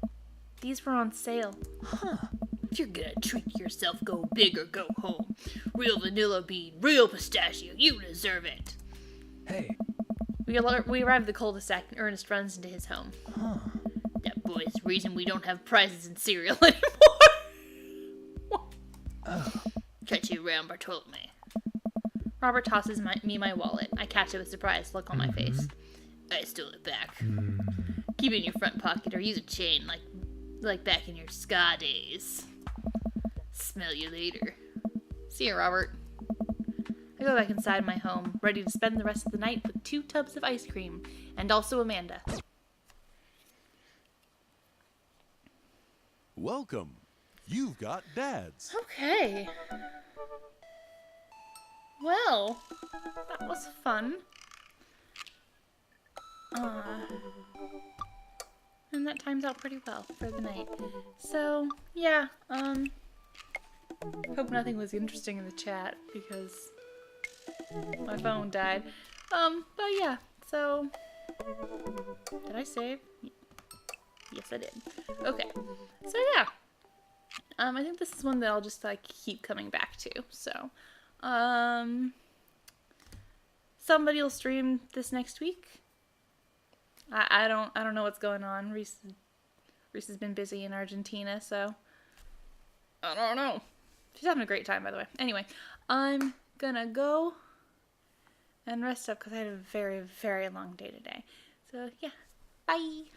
these were on sale. If you're gonna treat yourself, go big or go home. Real vanilla bean, real pistachio. You deserve it. Hey. We arrive at the cul-de-sac and Ernest runs into his home. That boy's the reason we don't have prizes in cereal anymore. Catch you around, Bartolome. Robert tosses me my wallet. I catch it with a surprised look on my face. I stole it back. Keep it in your front pocket or use a chain like back in your ska days. Smell you later. See you, Robert. I go back inside my home, ready to spend the rest of the night with 2 tubs of ice cream, and also Amanda. Welcome. You've got dads. Okay. Well, that was fun. And that times out pretty well for the night. So, yeah, hope nothing was interesting in the chat because my phone died. But yeah, so, did I save? Yes, I did. Okay. So yeah. I think this is one that I'll just like keep coming back to. So, somebody will stream this next week. I don't know what's going on. Reese has been busy in Argentina, so I don't know. She's having a great time, by the way. Anyway, I'm gonna go and rest up because I had a very, very long day today. So yeah, bye.